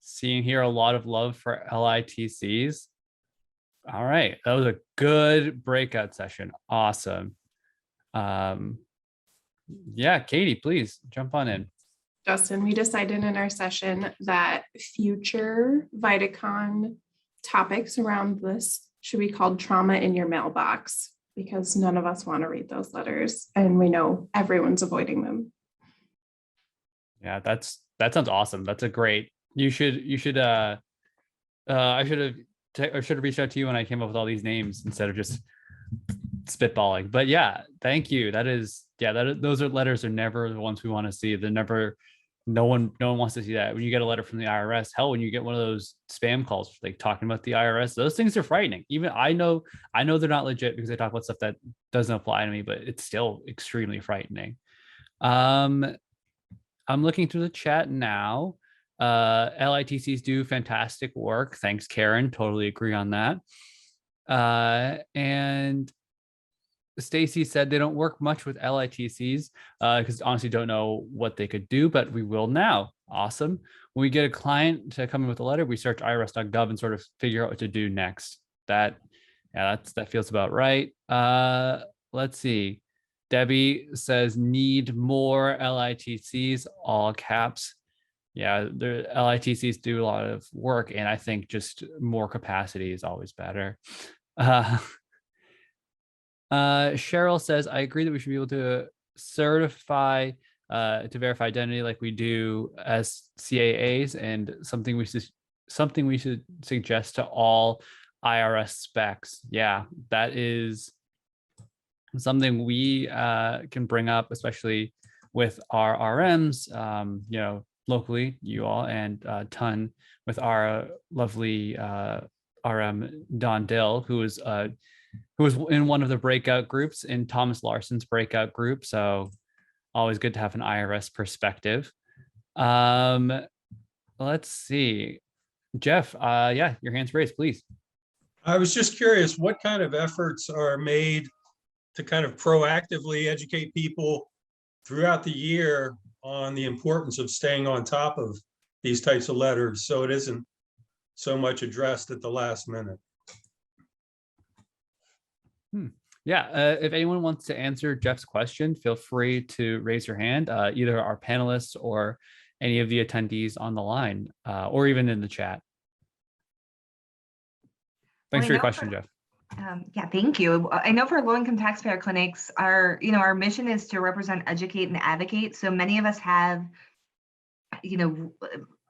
Seeing here a lot of love for LITCs. All right, that was a good breakout session. Awesome. Yeah, Katie, please jump on in. Justin, we decided in our session that future VITACon topics around this should be called trauma in your mailbox, because none of us want to read those letters and we know everyone's avoiding them. Yeah, that sounds awesome. That's a great, I should have reached out to you when I came up with all these names instead of just spitballing. But yeah, thank you. Those letters are never the ones we want to see. They're never, no one wants to see that. When you get a letter from the IRS, hell, when you get one of those spam calls like talking about the IRS, those things are frightening. Even I know they're not legit because they talk about stuff that doesn't apply to me, but it's still extremely frightening. I'm looking through the chat now. LITCs do fantastic work. Thanks, Karen. Totally agree on that. And Stacy said they don't work much with LITCs because honestly don't know what they could do, but we will now. Awesome. When we get a client to come in with a letter, we search irs.gov and sort of figure out what to do next. That feels about right. Let's see. Debbie says need more LITCs, all caps. Yeah, the LITCs do a lot of work, and I think just more capacity is always better. Cheryl says, I agree that we should be able to certify to verify identity like we do as CAAs, and something we should suggest to all IRS specs. Yeah, that is something we can bring up, especially with our RMs, locally, you all, and a ton with our lovely RM Don Dill, who was in one of the breakout groups in Thomas Larson's breakout group. So always good to have an IRS perspective. Let's see. Jeff, yeah, your hand's raised, please. I was just curious, what kind of efforts are made to kind of proactively educate people throughout the year on the importance of staying on top of these types of letters so it isn't so much addressed at the last minute? Yeah, if anyone wants to answer Jeff's question, feel free to raise your hand, either our panelists or any of the attendees on the line, or even in the chat. Thanks for your question, Jeff. Yeah, thank you. I know for low-income taxpayer clinics, our mission is to represent, educate, and advocate. So many of us have,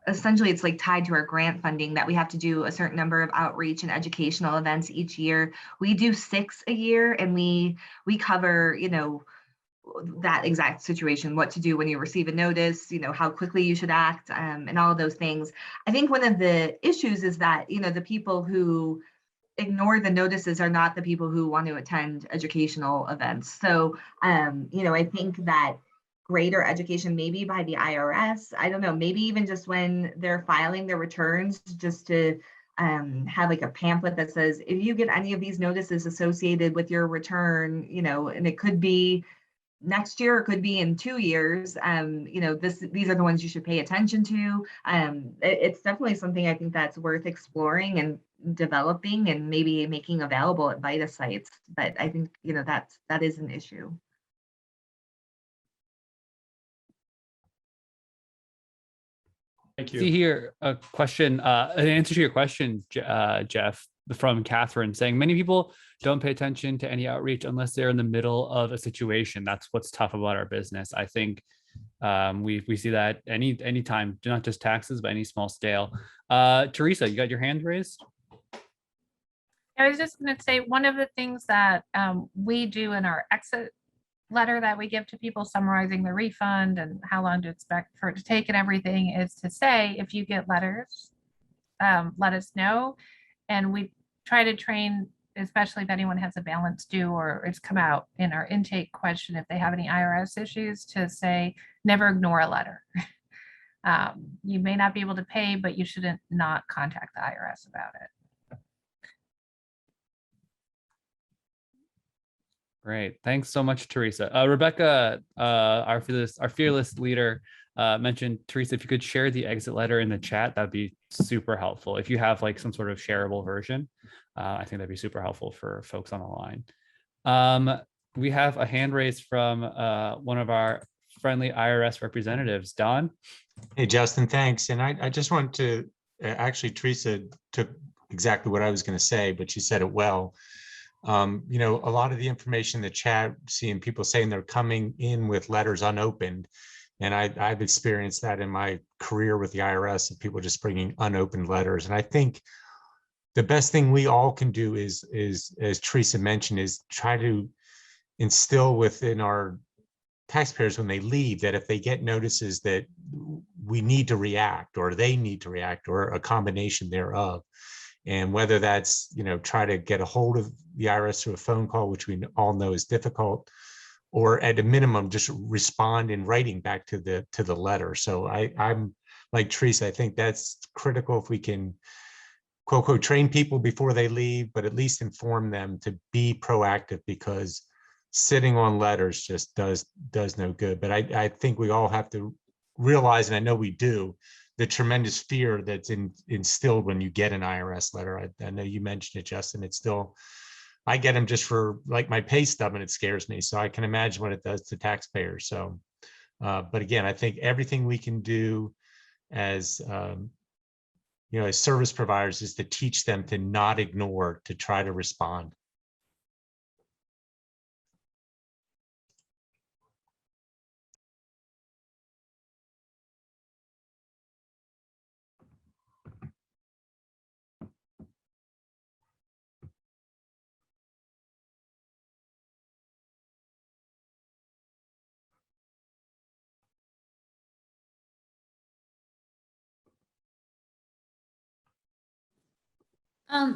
essentially it's like tied to our grant funding that we have to do a certain number of outreach and educational events each year. We do 6 a year, and we cover, that exact situation, what to do when you receive a notice, how quickly you should act, and all of those things. I think one of the issues is that, the people who ignore the notices are not the people who want to attend educational events. So, I think that greater education, maybe by the IRS, I don't know, maybe even just when they're filing their returns, just to have like a pamphlet that says, if you get any of these notices associated with your return, and it could be next year, it could be in 2 years, these are the ones you should pay attention to. It's definitely something I think that's worth exploring and developing and maybe making available at VITA sites. But I think, that is an issue. Thank See you. here, a question, an answer to your question, Jeff, from Catherine, saying many people don't pay attention to any outreach unless they're in the middle of a situation. That's what's tough about our business. I think we see that anytime, not just taxes, but any small scale. Teresa, you got your hand raised? I was just going to say, one of the things that we do in our exit letter that we give to people summarizing the refund and how long to expect for it to take and everything is to say, if you get letters, let us know. And we try to train, especially if anyone has a balance due or it's come out in our intake question, if they have any IRS issues, to say, never ignore a letter. You may not be able to pay, but you shouldn't not contact the IRS about it. Great. Thanks so much, Teresa. Rebecca, our fearless leader, mentioned, Teresa, if you could share the exit letter in the chat, that'd be super helpful. If you have like some sort of shareable version, I think that'd be super helpful for folks on the line. We have a hand raised from one of our friendly IRS representatives, Don. Hey, Justin, thanks. And I just want to, actually, Teresa took exactly what I was going to say, but she said it well. A lot of the information in the chat, seeing people saying they're coming in with letters unopened. And I've experienced that in my career with the IRS, of people just bringing unopened letters. And I think the best thing we all can do is, as Teresa mentioned, is try to instill within our taxpayers when they leave, that if they get notices that we need to react, or they need to react, or a combination thereof. And whether that's, try to get a hold of the IRS through a phone call, which we all know is difficult, or at a minimum, just respond in writing back to the letter. So I'm like Teresa, I think that's critical if we can, quote, quote, train people before they leave, but at least inform them to be proactive, because sitting on letters just does no good. But I think we all have to realize, and I know we do, the tremendous fear that's instilled when you get an IRS letter. I know you mentioned it, Justin. It's still, I get them just for like my pay stub, and it scares me. So I can imagine what it does to taxpayers. So, but again, I think everything we can do as, as service providers is to teach them to not ignore, to try to respond.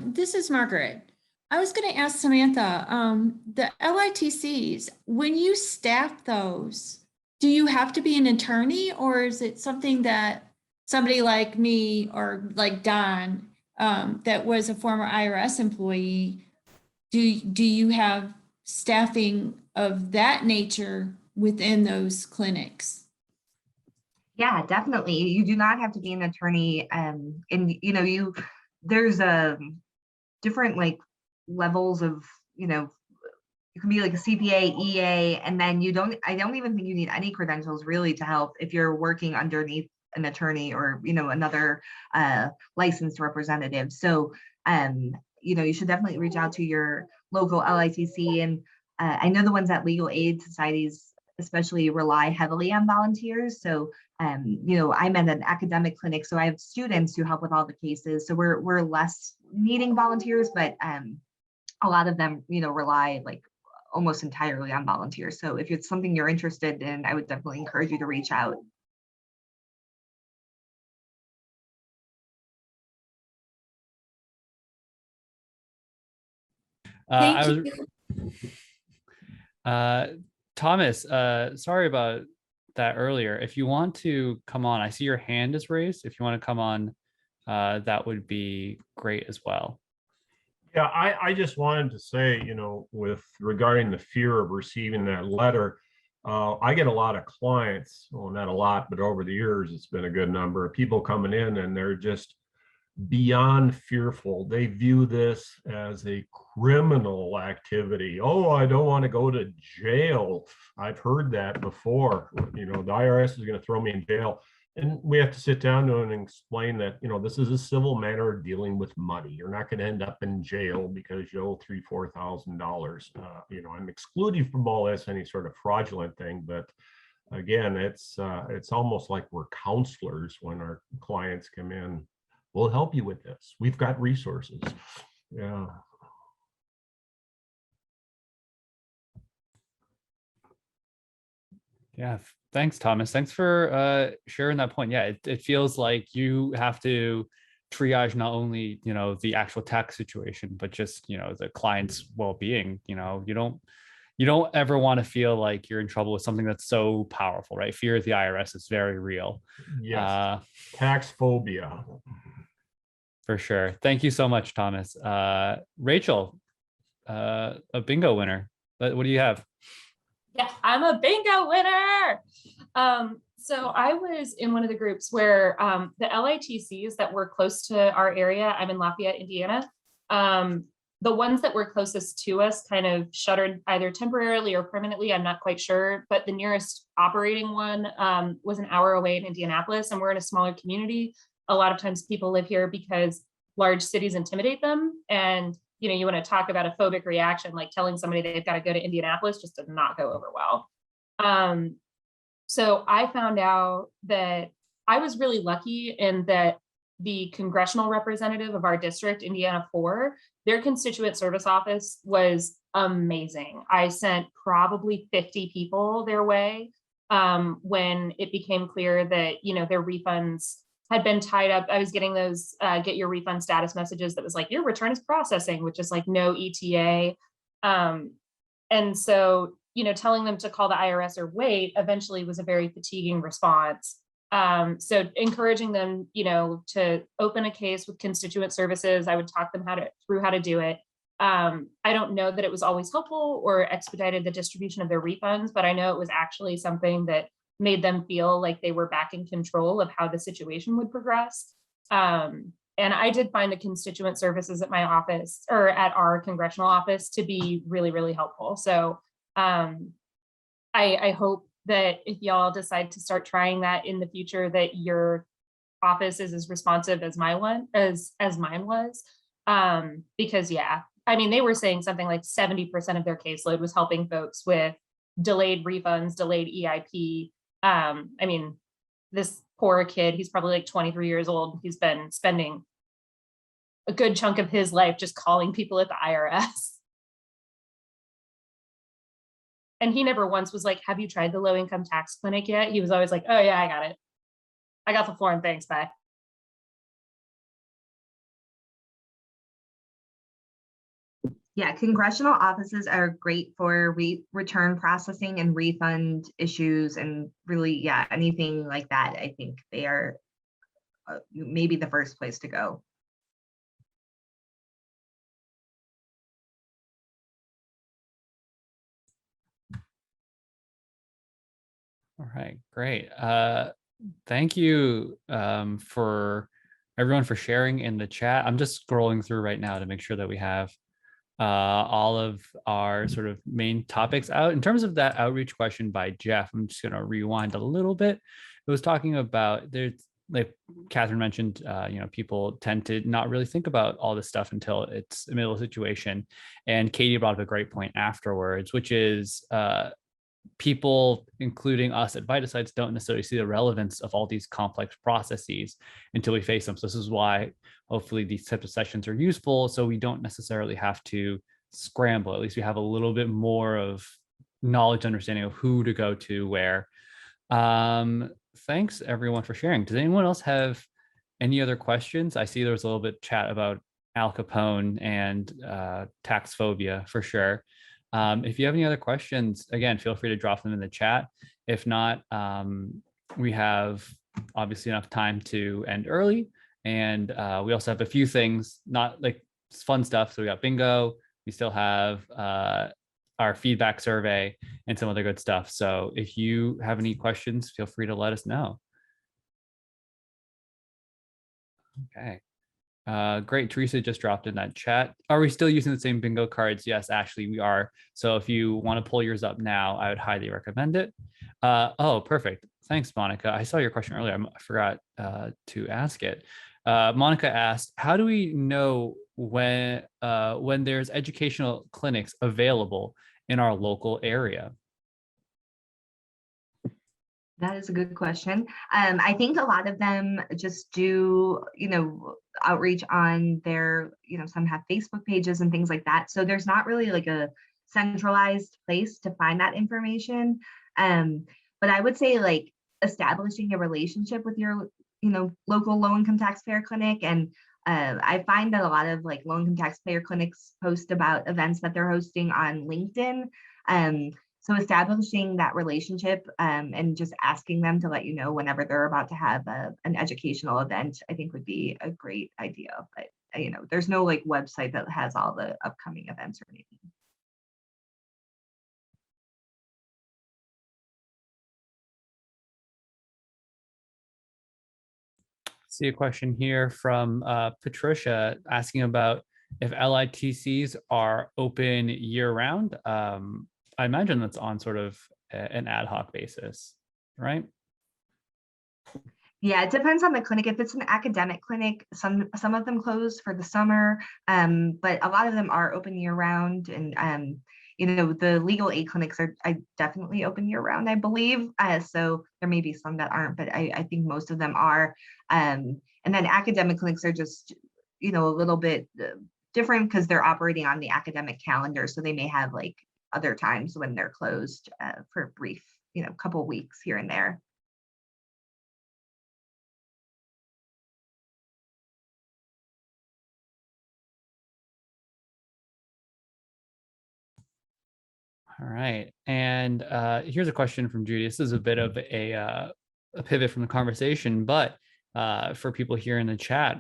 This is Margaret. I was going to ask Samantha, the LITCs, when you staff those, do you have to be an attorney, or is it something that somebody like me or like Don, that was a former IRS employee, do you have staffing of that nature within those clinics? Yeah, definitely. You do not have to be an attorney. And there's different like levels of, you can be like a CPA, EA, and then I don't even think you need any credentials really to help if you're working underneath an attorney or, another licensed representative. So, you should definitely reach out to your local LITC. And I know the ones at legal aid societies especially rely heavily on volunteers. So, I'm at an academic clinic, so I have students who help with all the cases. So we're less needing volunteers, but a lot of them, rely like almost entirely on volunteers. So if it's something you're interested in, I would definitely encourage you to reach out. I Thank was, you. Thomas, sorry about that earlier. If you want to come on, I see your hand is raised. If you want to come on, that would be great as well. Yeah, I just wanted to say, with regarding the fear of receiving that letter, I get a lot of clients, well, not a lot, but over the years, it's been a good number of people coming in and they're just beyond fearful. They view this as a criminal activity. Oh, I don't want to go to jail. I've heard that before. The IRS is going to throw me in jail. And we have to sit down to and explain that, this is a civil matter of dealing with money. You're not going to end up in jail because you owe $3,000-4,000. I'm excluding from all this any sort of fraudulent thing, but again, it's almost like we're counselors when our clients come in. We'll help you with this. We've got resources. Yeah. Yeah, thanks, Thomas. Thanks for sharing that point. Yeah, it feels like you have to triage not only, the actual tax situation, but just, the client's well-being. You don't ever want to feel like you're in trouble with something that's so powerful, right? Fear of the IRS is very real. Yes. Tax phobia. For sure. Thank you so much, Thomas. Rachel, a bingo winner. What do you have? Yeah, I'm a bingo winner. So I was in one of the groups where the LITCs that were close to our area, I'm in Lafayette, Indiana. The ones that were closest to us kind of shuttered either temporarily or permanently, I'm not quite sure, but the nearest operating one was an hour away in Indianapolis, and we're in a smaller community. A lot of times people live here because large cities intimidate them. And, you want to talk about a phobic reaction, like telling somebody they've got to go to Indianapolis just did not go over well. So I found out that I was really lucky in that the congressional representative of our district, Indiana 4, their constituent service office was amazing. I sent probably 50 people their way when it became clear that, their refunds had been tied up. I was getting those get your refund status messages that was like, your return is processing, which is like no ETA. And so, telling them to call the IRS or wait eventually was a very fatiguing response. So encouraging them, to open a case with constituent services, I would talk them through how to do it. I don't know that it was always helpful or expedited the distribution of their refunds, but I know it was actually something that made them feel like they were back in control of how the situation would progress. And I did find the constituent services at my office or at our congressional office to be really, really helpful. So I hope that if y'all decide to start trying that in the future, that your office is as responsive as mine was. Because yeah, they were saying something like 70% of their caseload was helping folks with delayed refunds, delayed EIP. This poor kid, he's probably like 23 years old. He's been spending a good chunk of his life just calling people at the IRS. And he never once was like, have you tried the low income tax clinic yet? He was always like, oh yeah, I got it. I got the form, thanks, bye. Yeah, congressional offices are great for return processing and refund issues, and really, yeah, anything like that. I think they are maybe the first place to go. All right, great. Thank you for everyone for sharing in the chat. I'm just scrolling through right now to make sure that we have all of our sort of main topics out. In terms of that outreach question by Jeff, I'm just going to rewind a little bit. It was talking about, there's, like Catherine mentioned, people tend to not really think about all this stuff until it's a middle situation. And Katie brought up a great point afterwards, which is people, including us at VITACites, don't necessarily see the relevance of all these complex processes until we face them. So this is why hopefully these types of sessions are useful. So we don't necessarily have to scramble. At least we have a little bit more of knowledge, understanding of who to go to where. Thanks everyone for sharing. Does anyone else have any other questions? I see there was a little bit of chat about Al Capone and tax phobia for sure. If you have any other questions, again, feel free to drop them in the chat. If not, we have obviously enough time to end early. And we also have a few things, not like fun stuff. So we got bingo. We still have our feedback survey and some other good stuff. So if you have any questions, feel free to let us know. Okay. Great. Teresa just dropped in that chat. Are we still using the same bingo cards? Yes, Ashley, we are. So if you want to pull yours up now, I would highly recommend it. Oh, perfect. Thanks, Monica. I saw your question earlier. I forgot to ask it. Monica asked, how do we know when there's educational clinics available in our local area? That is a good question. I think a lot of them just do, outreach on their, some have Facebook pages and things like that. So there's not really like a centralized place to find that information. But I would say like establishing a relationship with your, local low-income taxpayer clinic. And I find that a lot of like low-income taxpayer clinics post about events that they're hosting on LinkedIn. So establishing that relationship and just asking them to let you know whenever they're about to have an educational event, I think would be a great idea. But there's no like website that has all the upcoming events or anything. See a question here from Patricia asking about if LITCs are open year round. I imagine that's on sort of an ad hoc basis, right? Yeah, it depends on the clinic. If it's an academic clinic, some of them close for the summer, but a lot of them are open year round. And the legal aid clinics are definitely open year round, I believe. So there may be some that aren't, but I think most of them are. And then academic clinics are just, a little bit different because they're operating on the academic calendar. So they may have like other times when they're closed for a brief, couple of weeks here and there. All right. And here's a question from Judy. This is a bit of a pivot from the conversation, but for people here in the chat,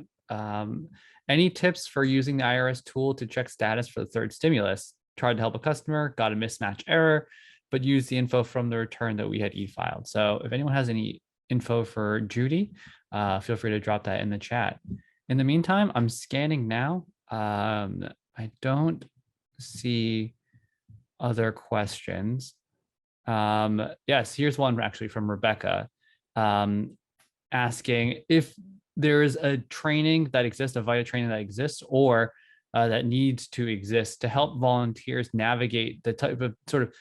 any tips for using the IRS tool to check status for the third stimulus? Tried to help a customer, got a mismatch error, but used the info from the return that we had e-filed. So if anyone has any info for Judy, feel free to drop that in the chat. In the meantime, I'm scanning now. I don't see other questions. Yes, here's one actually from Rebecca asking if there is a training that exists, a VITA training that exists, or that needs to exist to help volunteers navigate the type of sort of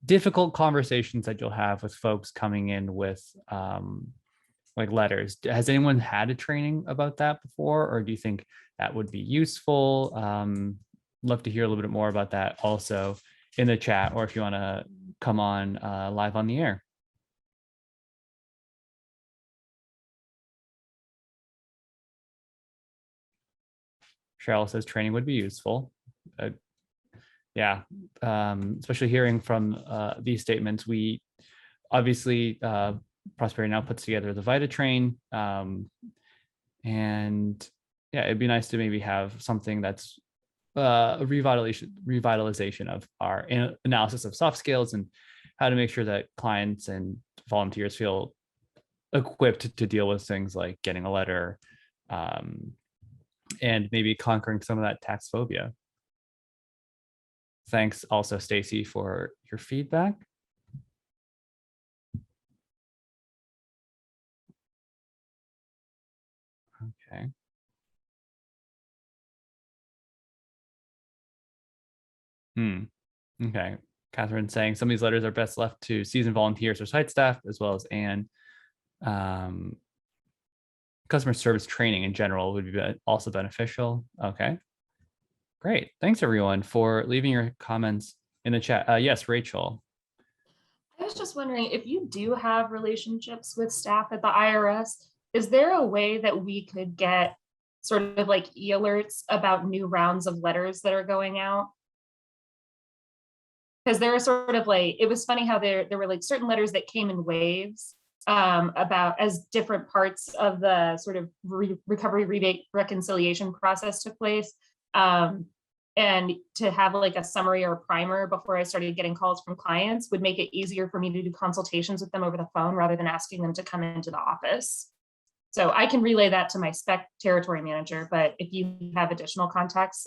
difficult conversations that you'll have with folks coming in with like letters. Has anyone had a training about that before, or do you think that would be useful? Love to hear a little bit more about that also in the chat, or if you want to come on live on the air. Cheryl says training would be useful. Yeah, especially hearing from these statements. We obviously, Prosperity Now puts together the VITA train. And yeah, it'd be nice to maybe have something that's a revitalization of our analysis of soft skills and how to make sure that clients and volunteers feel equipped to deal with things like getting a letter and maybe conquering some of that tax phobia. Thanks also, Stacy, for your feedback. Okay. Okay. Catherine saying some of these letters are best left to seasoned volunteers or site staff, as well as customer service training in general would be also beneficial. Okay. Great. Thanks everyone for leaving your comments in the chat. Yes, Rachel. I was just wondering if you do have relationships with staff at the IRS, is there a way that we could get sort of like e-alerts about new rounds of letters that are going out. Because there are sort of like, it was funny how there were like certain letters that came in waves about as different parts of the sort of recovery rebate reconciliation process took place. And to have like a summary or a primer before I started getting calls from clients would make it easier for me to do consultations with them over the phone rather than asking them to come into the office. So I can relay that to my spec territory manager, but if you have additional contacts,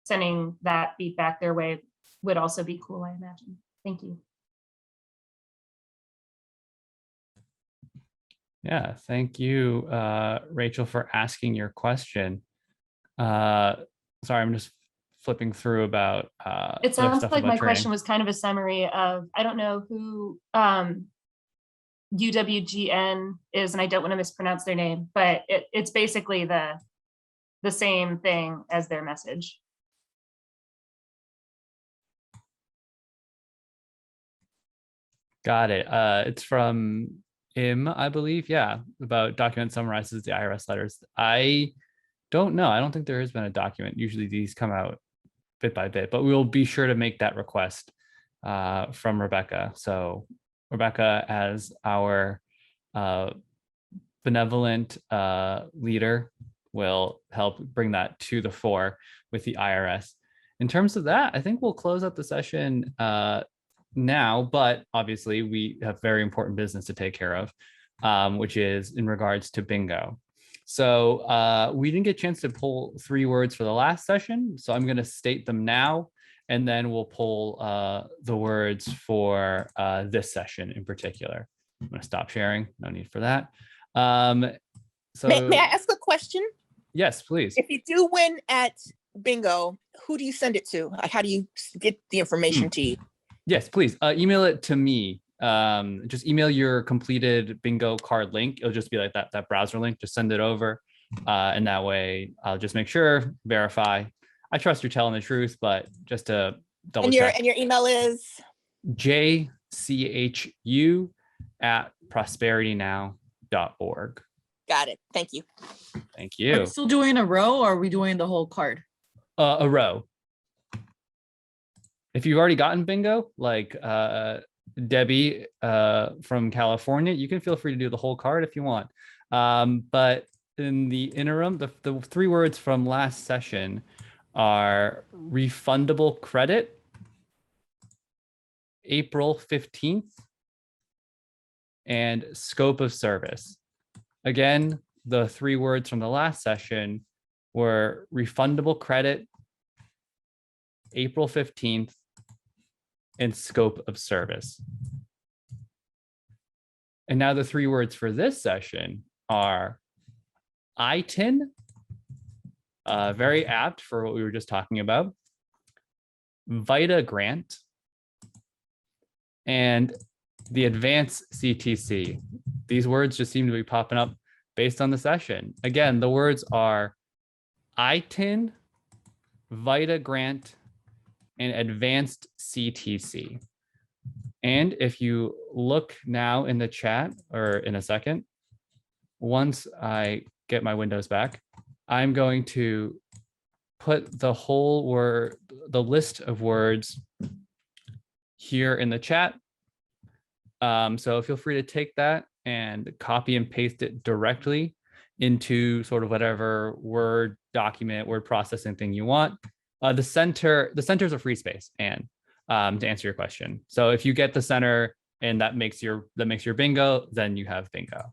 sending that feedback their way would also be cool, I imagine. Thank you. Yeah, thank you, Rachel, for asking your question. Sorry, I'm just flipping through about it other sounds stuff like about my training. question was kind of a summary of, I don't know who UWGN is, and I don't want to mispronounce their name, but it's basically the same thing as their message. Got it. It's from I believe. Yeah, about document summarizes the IRS letters. I don't know. I don't think there has been a document. Usually these come out bit by bit, but we will be sure to make that request from Rebecca. So Rebecca, as our benevolent leader, will help bring that to the fore with the IRS. In terms of that, I think we'll close out the session now, but obviously we have very important business to take care of, which is in regards to bingo. So we didn't get a chance to pull 3 words for the last session, so I'm going to state them now, and then we'll pull the words for this session in particular. I'm going to stop sharing. No need for that. So may I ask a question? Yes, please. If you do win at bingo, who do you send it to? Like, how do you get the information to you? Yes, please. Email it to me. Just email your completed bingo card link. It'll just be like that browser link. Just send it over. And that way I'll just make sure, verify. I trust you're telling the truth, but just to double check. And your email is? jchu@prosperitynow.org. Got it. Thank you. Thank Are you. we still doing a row or are we doing the whole card? A row. If you've already gotten bingo, like Debbie from California, you can feel free to do the whole card if you want. But in the interim, the 3 words from last session are refundable credit, April 15th, and scope of service. Again, the 3 words from the last session were refundable credit, April 15th, and scope of service. And now the 3 words for this session are ITIN, very apt for what we were just talking about, VITA grant, and the advanced CTC. These words just seem to be popping up based on the session. Again, the words are ITIN, VITA grant, and advanced CTC. And if you look now in the chat, or in a second, once I get my windows back, I'm going to put the whole word, the list of words here in the chat. So feel free to take that and copy and paste it directly into sort of whatever Word document, word processing thing you want. The center is a free space, and to answer your question. So if you get the center and that makes your bingo, then you have bingo.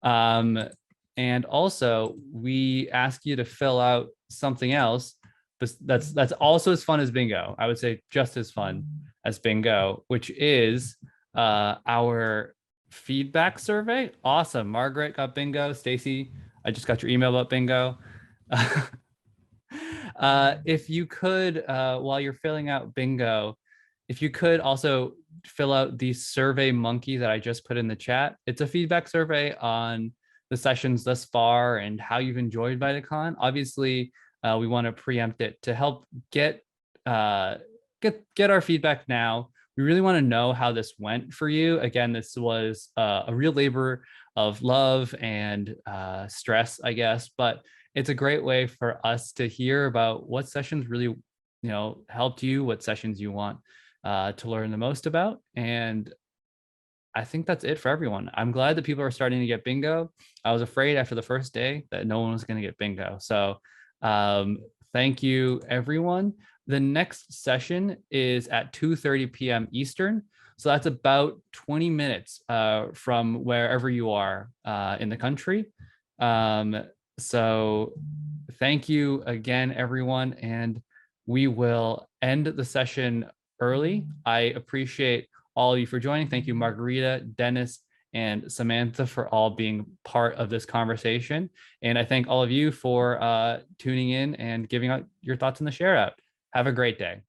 And also we ask you to fill out something else, but that's also as fun as bingo. I would say just as fun as bingo, which is our feedback survey. Awesome. Margaret got bingo. Stacy, I just got your email about bingo. If you could, while you're filling out bingo, if you could also fill out the Survey Monkey that I just put in the chat. It's a feedback survey on the sessions thus far and how you've enjoyed VITACon. Obviously, we want to preempt it to help get our feedback now. We really want to know how this went for you. Again, this was a real labor of love and stress, I guess, but it's a great way for us to hear about what sessions really, helped you, what sessions you want to learn the most about. And I think that's it for everyone. I'm glad that people are starting to get bingo. I was afraid after the first day that no one was going to get bingo. So thank you, everyone. The next session is at 2:30 p.m. Eastern. So that's about 20 minutes from wherever you are in the country. So thank you again, everyone. And we will end the session early. I appreciate all of you for joining. Thank you, Margarita, Dennis, and Samantha for all being part of this conversation. And I thank all of you for tuning in and giving out your thoughts in the share out. Have a great day.